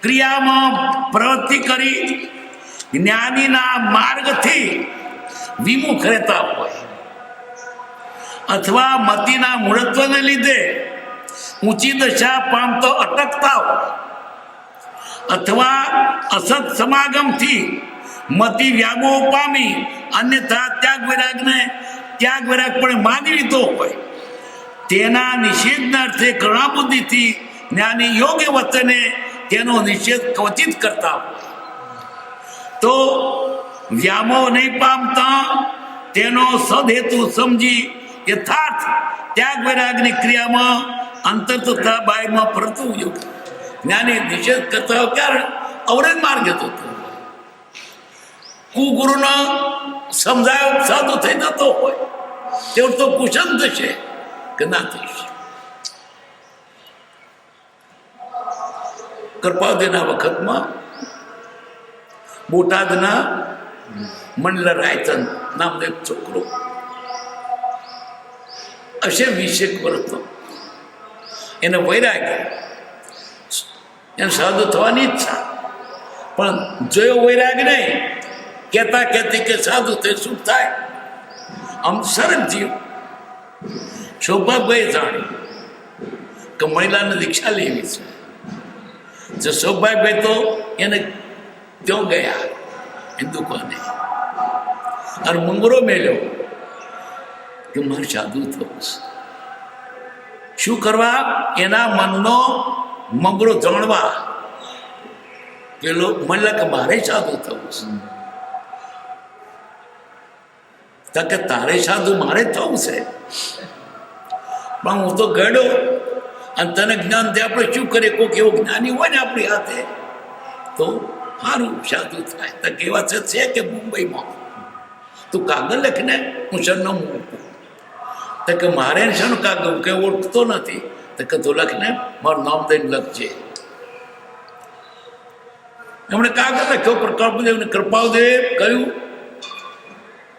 ક્રિયામાં પ્રવૃત્તિ કરી જ્ઞાનીના માર્ગથી વિમુખ રહેતા હોય, અથવા મતિના મૂળત્વને લીધે ઊંચી દશા પામતો અટકતા હોય, અથવા અસત સમાગમથી મતિ વ્યામો પામી અન્યથા ત્યાગ વૈરાગ પણ માની લીધો હોય, તેના નિષેધના અર્થે ઘણા બુદ્ધિથી જ્ઞાની યોગ્ય વચને તેનો નિષેધ ક્વચિત કરતા હોય, તો વ્યામો નહીં પામતા તેનો સદહેતુ સમજી યથાર્થ ત્યાગ વૈરાગની ક્રિયામાં અંતર તથા બાહ્યમાં ફરતું યોગ જ્ઞાની નિષેધ કરતા હોય ક્યારે અવરેજ માર્ગે જતો. કુગુરુનો સમજાયો સાધુ થઈ જતો હોય તેવું તો કુશન થશે કે ના થશે. કૃપાદેના વખતમાં બોટાદના મંડલ રાયચંદ નામનો એક છોકરો હશે 20 વર્ષનો, એને વૈરાગ, એને સાધુ થવાની ઈચ્છા, પણ જોયો વૈરાગ નહીં. કહેતા કે સાધુ તે શું થાય? આમ સરળ જીવ. સૌભાગભાઈ જાણ્યું કે મહિલાને દીક્ષા લેવી છે. જો સૌભાગભાઈ તો એને ત્યાં ગયા એ દુકાને અને મંગરો મેળ્યો કે મારે સાધુ થવું છે. શું કરવા? એના મનનો મંગરો જાણવા. પેલો મળ્યા કે મારે સાધુ થવું છે. કે તારે સાધુ મારે થવું છે, પણ હું તો ગયો અને તને જ્ઞાન દે. આપણે શું કરીએ? કોઈક એવો જ્ઞાની હોય ને આપણી હાથે તો સારું સાધુ થાય. તો કેવા છે કે મુંબઈમાં તું કાગળ લખને હું સરનામું મૂકું. તો કે મારે શાનું કાગળ કે ઓળખતો નથી. તો કે તું લખને મારું નામ દઈને લખજે. એમણે કાગળ લખ્યો. પ્રકલ્પદેવને કૃપાદેવ કહ્યું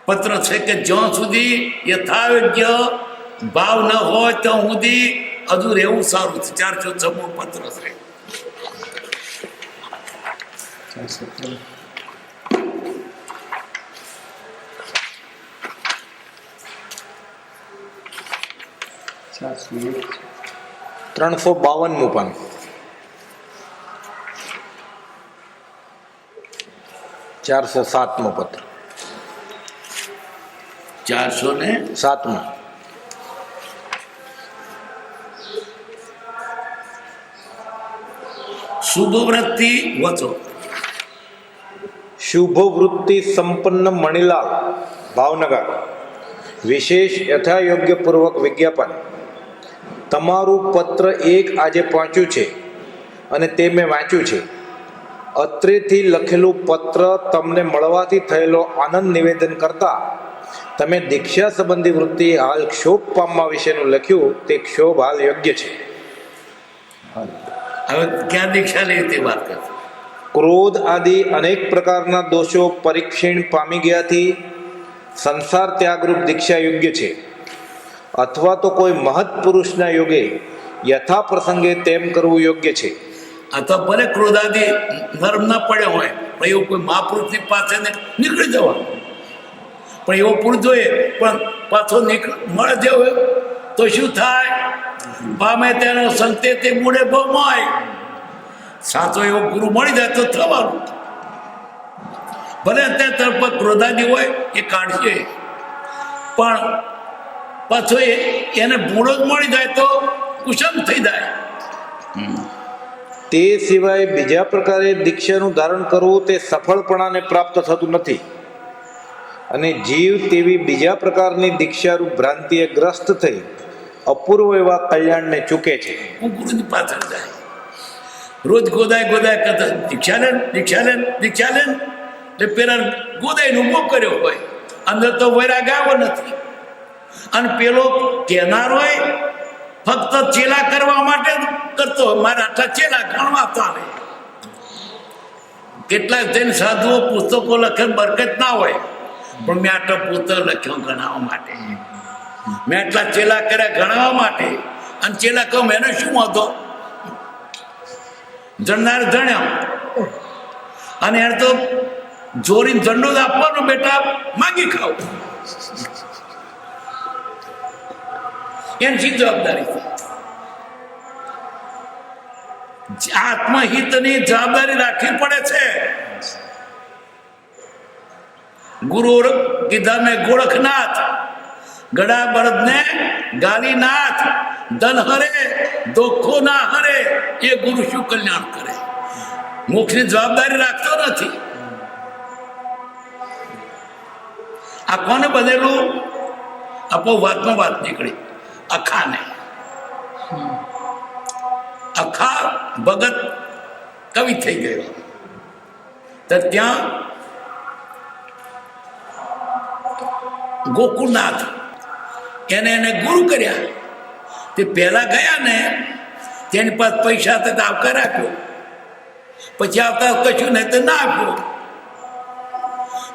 પત્ર છે કે જ્યાં સુધી યથાયોગ્ય ભાવ ન હોય ત્યાં સુધી હજુ રહેવું સારું છે. 406 પત્ર છે. 352મું પાન, 407મો પત્ર, 407. શુભ વૃત્તિ વચો. શુભ વૃત્તિ સંપન્ન મણિલાલ ભાવનગર, વિશેષ યથાયોગ્ય પૂર્વક વિજ્ઞાપન. તમારું પત્ર એક આજે પહોંચ્યું છે અને તે મેં વાંચ્યું છે. અત્રેથી લખેલું પત્ર તમને મળવાથી થયેલો આનંદ નિવેદન કરતા તમે દીક્ષા સંબંધી વૃત્તિ હાલ ક્ષોભ પામવા વિશેનું લખ્યું તે ક્ષોભ હાલ યોગ્ય છે. હવે ક્યાં દીક્ષા લે તે વાત કરશે. ક્રોધ આદિ અનેક પ્રકારના દોષો પરિક્ષીણ પામી ગયાથી સંસાર ત્યાગરૂપ દીક્ષા યોગ્ય છે, અથવા તો કોઈ મહત પુરુષના યોગે યથા પ્રસંગે તેમ કરવું યોગ્ય છે. અથવા ભલે ક્રોધાદિ નરમ ના પડ્યો હોય પણ એવું કોઈ મહાપુરુષની પાસે નીકળી જવાનું. પણ એવો પુરુષ જોઈએ પણ પાછો મળે જેવો તો શું થાય? પામે તેનો સંતે તે મૂળે ભમાય. સાચો એવો ગુરુ મળી જાય તો થવાનું. ભલે અત્યારે તરફ ક્રોધાદિ હોય એ કાઢશે પણ પાછો એને ભૂળો જ મળી જાય તો કુશમ થઈ જાય. તે સિવાય બીજા પ્રકારે દીક્ષાનું ધારણ કરવું તે સફળપણાને પ્રાપ્ત થતું નથી, અને જીવ તેવી બીજા પ્રકારની દીક્ષારૂપ ભ્રાંતિએ ગ્રસ્ત થઈ અપૂર્વ એવા કલ્યાણને ચૂકે છે. હું ગુરુની પાછળ જાય રોજ ગોદાય કરતા દીક્ષા લે એટલે પેલા ગોદાઈને ઉભો કર્યો હોય, અંદર તો વૈરાગ આવ્યો નથી. અને પેલો કહેનાર હોય ફક્ત ચેલા કરવા માટે જ કરતો હોય, મારા આટલા ચેલા ગણવા ચાલે. કેટલાક જઈને સાધુઓ પુસ્તકો લખે બરકત ના હોય પણ મેં આટલો પુસ્તક લખ્યો ગણાવવા માટે, મેં આટલા ચેલા કર્યા ગણાવવા માટે. અને ચેલા કહું એને શું હતો? જણનાર જણ્યો અને એને તો જોરીને ઝંડો જ આપવાનો, બેટા માંગી ખાવ. એની શી જવાબદારી છે? આત્મહિતની જવાબદારી રાખવી પડે છે. ગુરુ કીધા મેં ગોરખનાથ, ગડા બળદને ગાલીનાથ, ધન હરે દુઃખો ના હરે. એ ગુરુ શું કલ્યાણ કરે? મોક્ષની જવાબદારી રાખતો નથી. આ કોને બદલું? આપો વાતમાં વાત નીકળી અખાને. અખા ભગત કવિ થઈ ગયો. તો ત્યાં ગોકુળનાથ એને ગુરુ કર્યા. તે પહેલા ગયા ને તેની પાસે પૈસા હતા તો આવકાર આપ્યો, પછી આવતા કશું નહીં તો ના આપ્યો.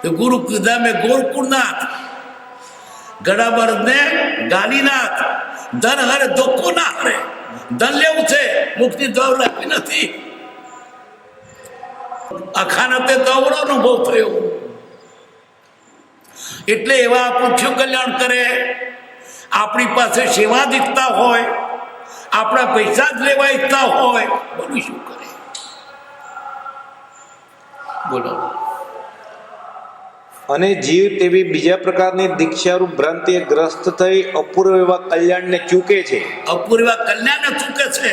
તો ગુરુ કીધા મેં ગોકુળનાથ, ગડાબરદને ગાલીનાથ, ધન હરે દુઃખો ના હરે. ધન લેવું છે, મુક્તિ દોર રાખવી નથી. અખાને તે દોરો અનુભવ થયો. એટલે એવા આપણું શું કલ્યાણ કરે? આપણી પાસે સેવા દીખતા હોય, આપણા પૈસા જ લેવા ઈચ્છતા હોય, બોલું શું કરે? બોલો. અને જીવ તેવી બીજા પ્રકારની દીક્ષારૂપ ભ્રાંતિએ ગ્રસ્ત થઈ અપૂર્વ એવા કલ્યાણને ચૂકે છે. અપૂર્વ એવા કલ્યાણને ચૂકે છે.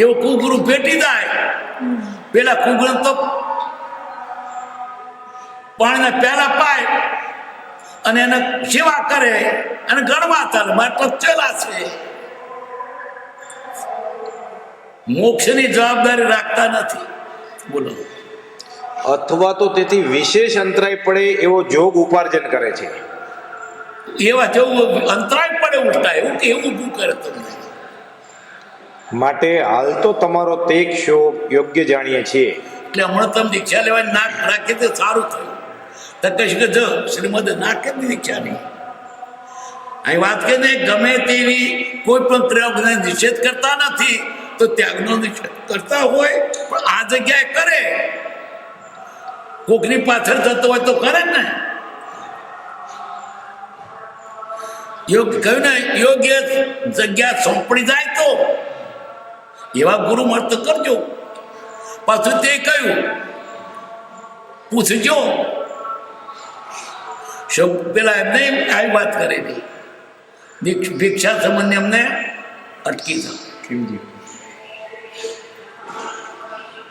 એવો કુગુરુ ભેટી જાય. પેલા કુગુરુ તો પાણીના પ્યાલા પાય અને એને સેવા કરે અને ગણવા ચાલે. મારે તો ચેલા છે. મોક્ષની જવાબદારી રાખતા નથી. બોલો. અથવા તો તેથી વિશેષ અંતરાય પડે એવો જોગ ઉપાર્જન કરે છે. એવા જેવું અંતરાય પડે ઉલટાય એવું કે એવું ઊભું કરે તમને. માટે હાલ તો તમારો તે ક્ષોભ યોગ્ય જાણીએ છીએ. એટલે હમણાં તમે દીક્ષા લેવાની નાક રાખી તો સારું થયું. તો કહીશ કે જો શ્રીમદ નાખે દીક્ષા નહીં. અહીં વાત કે ને ગમે તેવી કોઈ પણ પ્રયોગને નિષેધ કરતા નથી, તો ત્યાગનો નિષેધ કરતા હોય પણ આ જગ્યાએ કરે. કોકની પાછળ જતો હોય તો કરે ને. યોગ્ય કહ્યું ને, યોગ્ય જગ્યા સોંપડી જાય તો એવા ગુરુ મળે તો કરજો. પાછું તે કહ્યું પૂછજો. પેલા એમને આવી વાત કરેલી ભિક્ષા સંબંધે અમને અટકી જાઓ.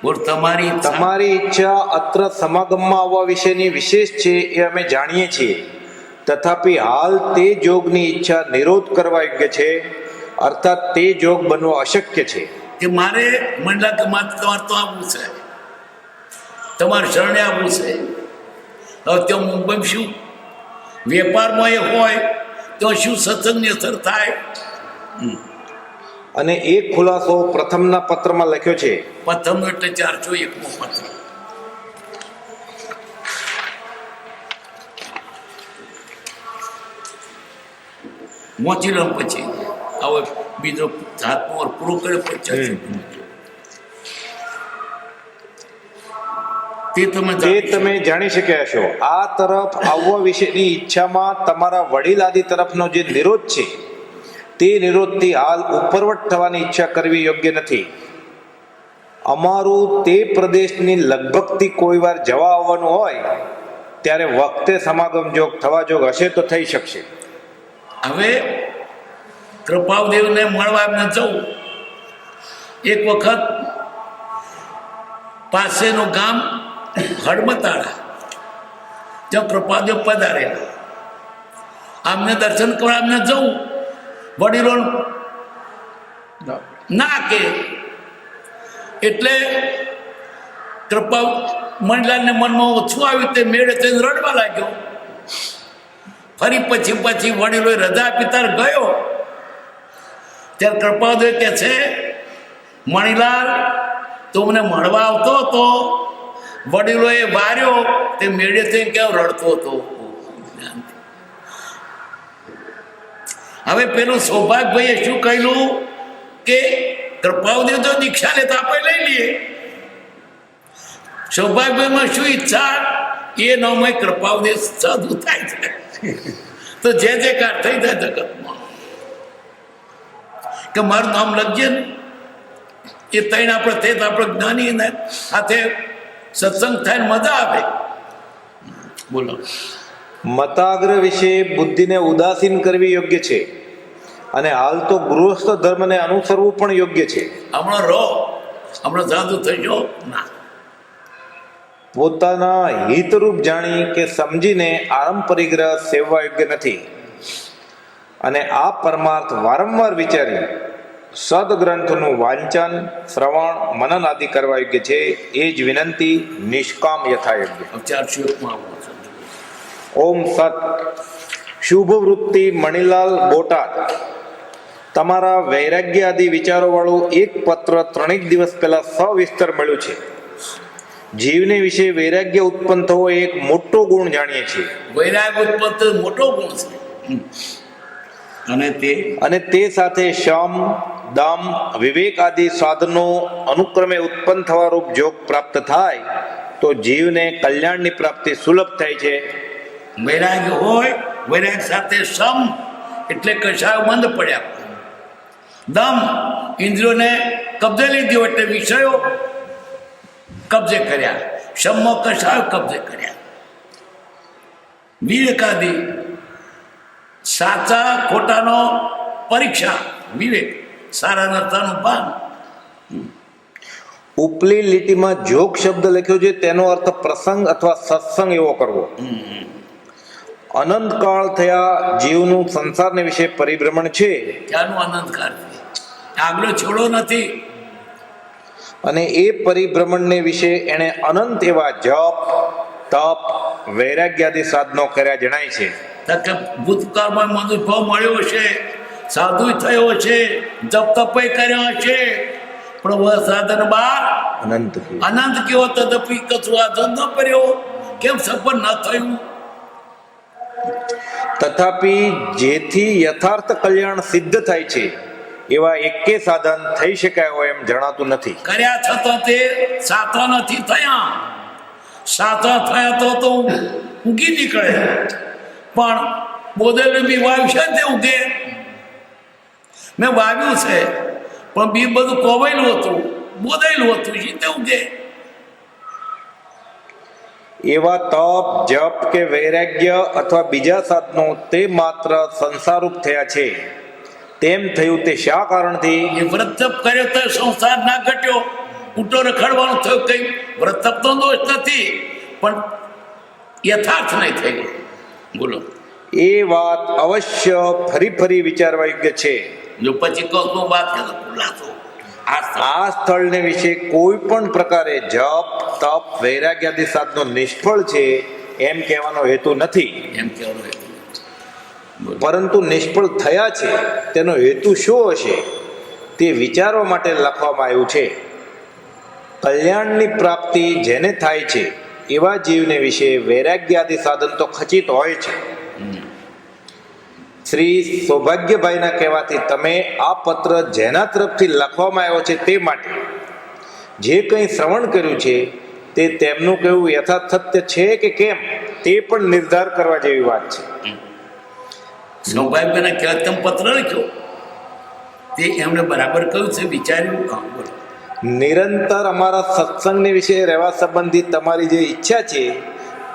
બોલ તમારી ઈચ્છા અત્ર સમાગમમાં આવવા વિશેની વિશેષ છે એ અમે જાણીએ છીએ. તથાપિ હાલ તે જોગની ઈચ્છા નિરોધ કરવા યોગ્ય છે, અર્થાત તે જોગ બનવો અશક્ય છે. કે મારે મંડલા કે માત્ર તમારે તો આવવું છે, તમારે શરણે આવવું છે. હવે ત્યાં મુંબઈ શું વેપારમાં એ હોય તો શું સત્સંગની અસર થાય? અને એક ખુલાસો પ્રથમના પત્રમાં લખ્યો છે. પ્રથમ એટલે 401મો પત્ર. મોચી લો પછી હવે બીજો 7મો પૂરો કરે પછી તે તમે જાણી શક્યા છો. આ તરફ આવવા વિશેની ઈચ્છામાં તમારા વડીલ આદિ તરફનો જે નિરોધ છે તે નિરોધથી હાલ ઉપરવટ થવાની ઈચ્છા કરવી યોગ્ય નથી. અમારું તે પ્રદેશની લગભગથી કોઈ વાર જવા આવવાનું હોય ત્યારે વખતે સમાગમ જોગ થવા જોગ હશે તો થઈ શકશે. હવે કૃપાદેવને મળવા એમને જવું. એક વખત પાસેનું ગામ હડમતાળા, જ્યાં કૃપાદેવ પધારેલા, આમને દર્શન કરવા એમને જવું. વડીલો ના કે એટલે કૃપા મંડલાને મનમાં ઓછું આવ્યું તે મેળે તેને રડવા લાગ્યો. ફરી પછી વડીલોએ રજા આપી તાર ગયો. ત્યારે કૃપાદેવ કે છે મણીલાલ તું મને મળવા આવતો હતો, વડીલોએ વાર્યો તે મેળે તે કેમ રડતો હતો. હવે પેલું સૌભાગ્યભાઈએ શું કહ્યું કે કૃપાદેવ તો દીક્ષા લેતા આપણે લઈ લઈએ. સૌભાગ્યભાઈમાં શું ઈચ્છા એ નામે કૃપાદેવ સાધુ થાય છે તો જે કાર થઈ જાય જગતમાં કે મારું નામ લખજે ને. એ તૈણ આપણે તે આપણે જ્ઞાની ને સાથે સત્સંગ થાય ને મજા આવે. બોલો. મતાગ્ર વિશે બુદ્ધિને ઉદાસીન કરવી યોગ્ય છે અને હાલ તો ગૃહસ્થ ધર્મને અનુસરવું પણ યોગ્ય છે. હમણાં રહો, હમણાં સાધુ થઈ જાઓ ના. પોતાના હિતરૂપ જાણી કે સમજીને આરંભ પરિગ્રહ સેવવા યોગ્ય નથી અને આ પરમાર્થ વારંવાર વિચારી સદગ્રંથનું વાંચન શ્રવણ મનન આદિ કરવા યોગ્ય છે. એ જ વિનંતી નિષ્કામ યથાયોગ્ય. 401માં ઓમ સત. શુભ વૃત્તિ મણીલાલ બોટાદ. તમારા વૈરાગ્ય આદિ વિચારો વાળું એક પત્ર 3 દિવસ પહેલા સવિસ્તર મળ્યું છે. જીવને વિશે વૈરાગ્ય ઉત્પન્ન થવો એક મોટો ગુણ જાણીએ છીએ. વૈરાગ્ય ઉત્પન્ન મોટો ગુણ છે અને તે સાથે શમ દમ વિવેક આદિ સાધનો અનુક્રમે ઉત્પન્ન થવા રૂપ જોગ પ્રાપ્ત થાય તો જીવને કલ્યાણની પ્રાપ્તિ સુલભ થાય છે. વૈરાગ્ય હોય, વૈરાગ સાથે સમ એટલે કશાય બંધ પડ્યા. દમ ઇન્દ્રિયોને કબજે લીધી એટલે વિષયો કબજે કર્યા. સમમાં કશાય કબજે કર્યા. વિવેકાદી સાચા ખોટાનો પરીક્ષા, વિવેક સારા નરતાનું ભાન. ઉપલી લીટીમાં જોગ શબ્દ લખ્યો છે તેનો અર્થ પ્રસંગ અથવા સત્સંગ એવો કરવો. અનંતકાળ થયા જીવનું સંસારને વિશે પરિભ્રમણ છે. ક્યાંનું અનંતકાળ છે? આગલો છોડો નથી. અને એ પરિભ્રમણને વિશે એણે અનંત એવા જપ તપ વૈરાગ્યાદિ સાધનો કર્યા જણાય છે. ભૂતકાળમાં મનુભાવ મળ્યો છે, સાધુ થયો છે, જપ તપય કર્યો છે, પણ સાધન બાર અનંત કેવો તદપી કશું આધન ન કર્યો. કેમ સફળ ન થયું? તથાપિ જેથી યથાર્થ કલ્યાણ સિદ્ધ થાય છે એવા એકે સાધન થઈ શકાય હોય એમ જણાતું નથી. કર્યા છતાં તે સાચા નથી થયા. સાચા થયા તો ઉગી નીકળે, પણ બોદેલું બી વાવ્યું છે તે ઉગે. મેં વાવ્યું છે પણ બી બધું કોવાયેલું હતું, બોદાયેલું હતું, સીધે ઉગે. એવા તપ જપ કે વૈરાગ્ય અથવા બીજા સાધનો તે માત્ર સંસારરૂપ થયા છે, તેમ થયું તે શા કારણથી? એ વ્રત તપ કર્યો તો સંસાર ના ઘટ્યો, ઊંટો રખડવાનું થયું. કઈ વ્રત તપ તો દોષ નથી, પણ યથાર્થ નહીં થયું. બોલો, એ વાત અવશ્ય ફરી ફરી વિચારવા યોગ્ય છે. જો પછી કહું વાત કરે ખુલાસો આ સ્થળને વિશે કોઈ પણ પ્રકારે જપ તપ વૈરાગ્યાદિ સાધનો નિષ્ફળ છે એમ કહેવાનો હેતુ નથી, એમ કહેવાનું. પરંતુ નિષ્ફળ થયા છે તેનો હેતુ શું હશે તે વિચારવા માટે લખવામાં આવ્યું છે. કલ્યાણની પ્રાપ્તિ જેને થાય છે એવા જીવને વિશે વૈરાગ્યાદિ સાધન તો ખચિત હોય છે. શ્રી સૌભાગ્યભાઈના કહેવાથી તમે આ પત્ર જેના તરફથી લખવામાં આવ્યો છે તે માટે જે કંઈ શ્રવણ કર્યું છે તે તેમનું કહેવું યથાર્થ સત્ય છે કે કેમ તે પણ નિર્ધાર કરવા જેવી વાત છે. સૌભાગ્યના કહેવાય તમે પત્ર લખ્યો તે એમણે બરાબર કહ્યું છે, વિચાર્યું. બોલો, નિરંતર અમારા સત્સંગને વિશે રહેવા સંબંધી તમારી જે ઈચ્છા છે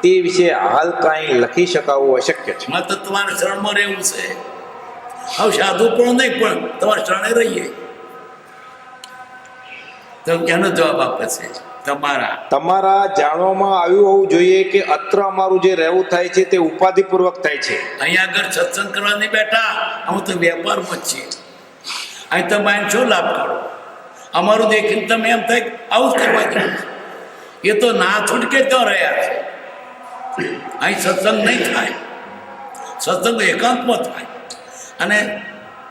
તે વિશે હાલ કાંઈ લખી શકાવું અશક્ય છે. તો તમારે શરણમાં રહેવું છે. હવે સાધુ પણ નહીં, પણ તમારે શરણે રહીએ. તો એનો જવાબ આપે છે તમારા જાણવામાં આવ્યું હોવું જોઈએ કે અત્ર અમારું જે રહેવું થાય છે તે ઉપાધિપૂર્વક થાય છે. અહીંયા આગળ સત્સંગ કરવા નહીં બેઠા, અમે તો વેપારમાં જ છીએ. અહીં તમે શું લાભ કાઢો? અમારું દેખીને તમે એમ થાય આવું જ કરવા જેવું. એ તો ના છૂટકે તો રહ્યા છે. અહીં સત્સંગ નહીં થાય, સત્સંગ એકાંતમાં થાય. અને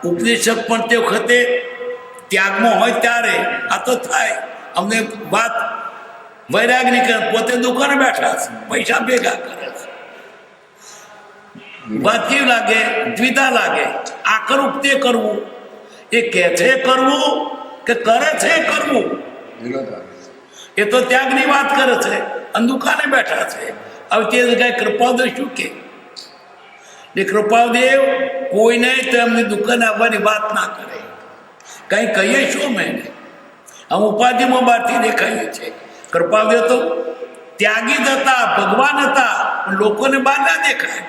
ઉપદેશક પણ તે વખતે ત્યાગમાં હોય ત્યારે આ તો થાય. અમને વાત વૈરાગની કરે, પોતે દુકાને બેઠા છે, પૈસા ભેગા કરે છે. વાત કેવી લાગે? દ્વિધા લાગે. આ કરવું તે કરવું, એ કહે છે કરવું કે કરે છે કરવું, એ તો ત્યાગની વાત કરે છે અને દુકાને બેઠા છે. હવે તે જગ્યાએ કૃપાદેવ શું કે? એ કૃપાદેવ કોઈને તો એમની દુકાને આવવાની વાત ના કરે. કંઈ કહીએ શું મેં આમ ઉપાધિમાં બહારથી દેખાઈએ છે. કૃપાદેવ તો ત્યાગી જ હતા, ભગવાન હતા, પણ લોકોને બહાર ના દેખાય.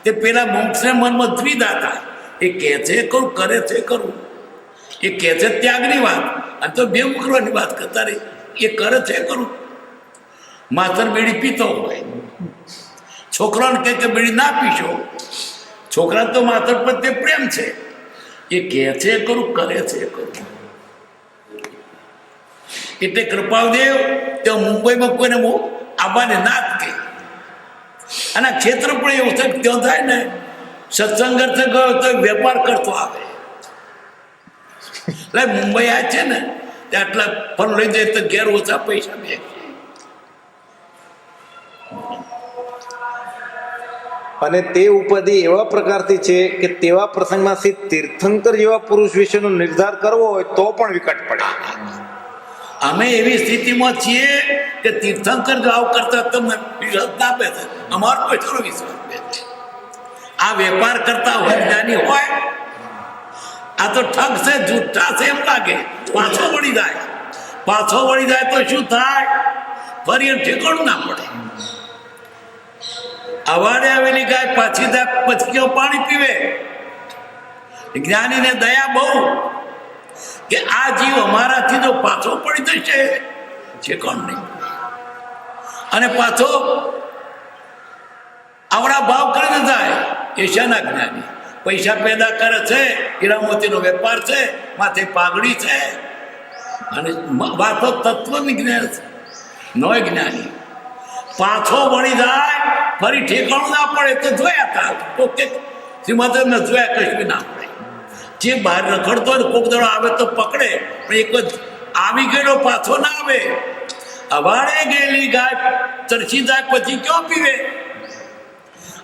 તે પેલા મોક્ષને મનમાં દ્વિધા હતા. એ કહે છે કરું, કરે છે કરવું. એ કહે છે ત્યાગની વાત, અને તો બેવું કરવાની વાત કરતા રહી. એ કરે છે કરું. માતર બીડી પીતો હોય, છોકરાને કહે કે બીડી ના પીશો. છોકરા તો માતર પ્રત્યે પ્રેમ છે. એ કહે છે કરું, કરે છે કરું. એટલે કૃપાદેવ ત્યાં મુંબઈમાં કોઈને આવવાને ના જ કહે. અને ક્ષેત્ર પણ એવું થાય, ત્યાં થાય ને સત્સંગ અર્થે ગયો તો વેપાર કરતો આવે. એટલે મુંબઈ આ છે ને તે આટલા ફળ લઈ જાય તો ઘેર ઓછા પૈસા બે. અને તે ઉપાધિ એવા પ્રકારથી છે કે તેવા પ્રસંગમાં શ્રી તીર્થંકર જેવા પુરુષ વિશેનો નિર્ધાર કરવો હોય તો પણ વિકટ પડે. અમે એવી સ્થિતિમાં છીએ કે તીર્થંકર જો આવું કરતા તમને વિશ્વાસ ના આપે છે, અમારો કોઈ થોડો વિશ્વાસ બે છે. આ વેપાર કરતા હોય, જ્ઞાની હોય, આ તો ઠગ છે, જૂઠા છે એમ લાગે. પાછો વળી જાય. પાછો વળી જાય તો શું થાય? ફરી એમ ઠેકાણું ના પડે. અવાડે આવેલી ગાય પાછી જાય, પચકીઓ પાણી પીવે. જ્ઞાનીને દયા બહુ કે આ જીવ અમારાથી જો પાછો પડી જશે છે કોણ નહીં. અને પાછો આવડા ભાવ કરીને જાય. એ શાના જ્ઞાની? પૈસા પેદા કરે છે, હીરામોતીનો વેપાર છે, માથે પાઘડી છે, અને વાતો તત્વ વિજ્ઞાન છે. નો જ્ઞાની પાછો વળી જાય, ફરી ઠેકાણું ના પડે તો જોયા હતા તો કે શ્રીમદ જોયા કશું ના પડે. જે બહાર રખડતો હોય કોક દડો આવે તો પકડે, પણ એક જ આવી ગયેલો પાછો ના આવે. અવાડે ગયેલી ગાય તરસી જાય પછી ક્યાં પીવે?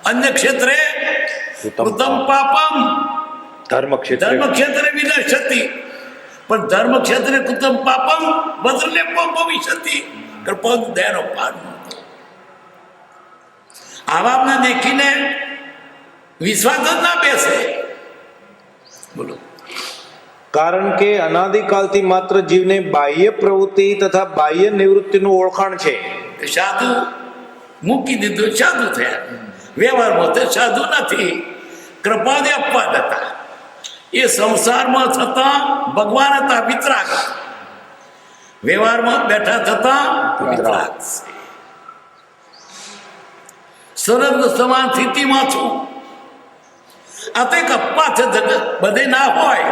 અન્ય ક્ષેત્રે ઉત્તમ પાપમ, ધર્મ ક્ષેત્રે વિનશ્યતિ, પણ ધર્મ ક્ષેત્રે ઉત્તમ પાપમ બદલે ભવિષ્યતિ. કૃપા દયાનો પાર આવામને દેખીને વિશ્વાસ જ ના બેસે. બોલો, કારણ કે અનાદિકાલથી માત્ર જીવને બાહ્ય પ્રવૃત્તિ તથા બાહ્ય નિવૃત્તિનું ઓળખાણ છે. સાધુ મૂકી દીધું, સાધુ થયા. વ્યવહારમાં તે સાધુ નથી, કૃપાદે અપવાદ હતા. એ સંસારમાં થતા ભગવાન હતા વિતરાગ, વ્યવહારમાં બેઠા થતા વિતરાગ. સરદ સમાન સ્થિતિમાં છું. આ તો એક અપવાદ છે, બધે ના હોય.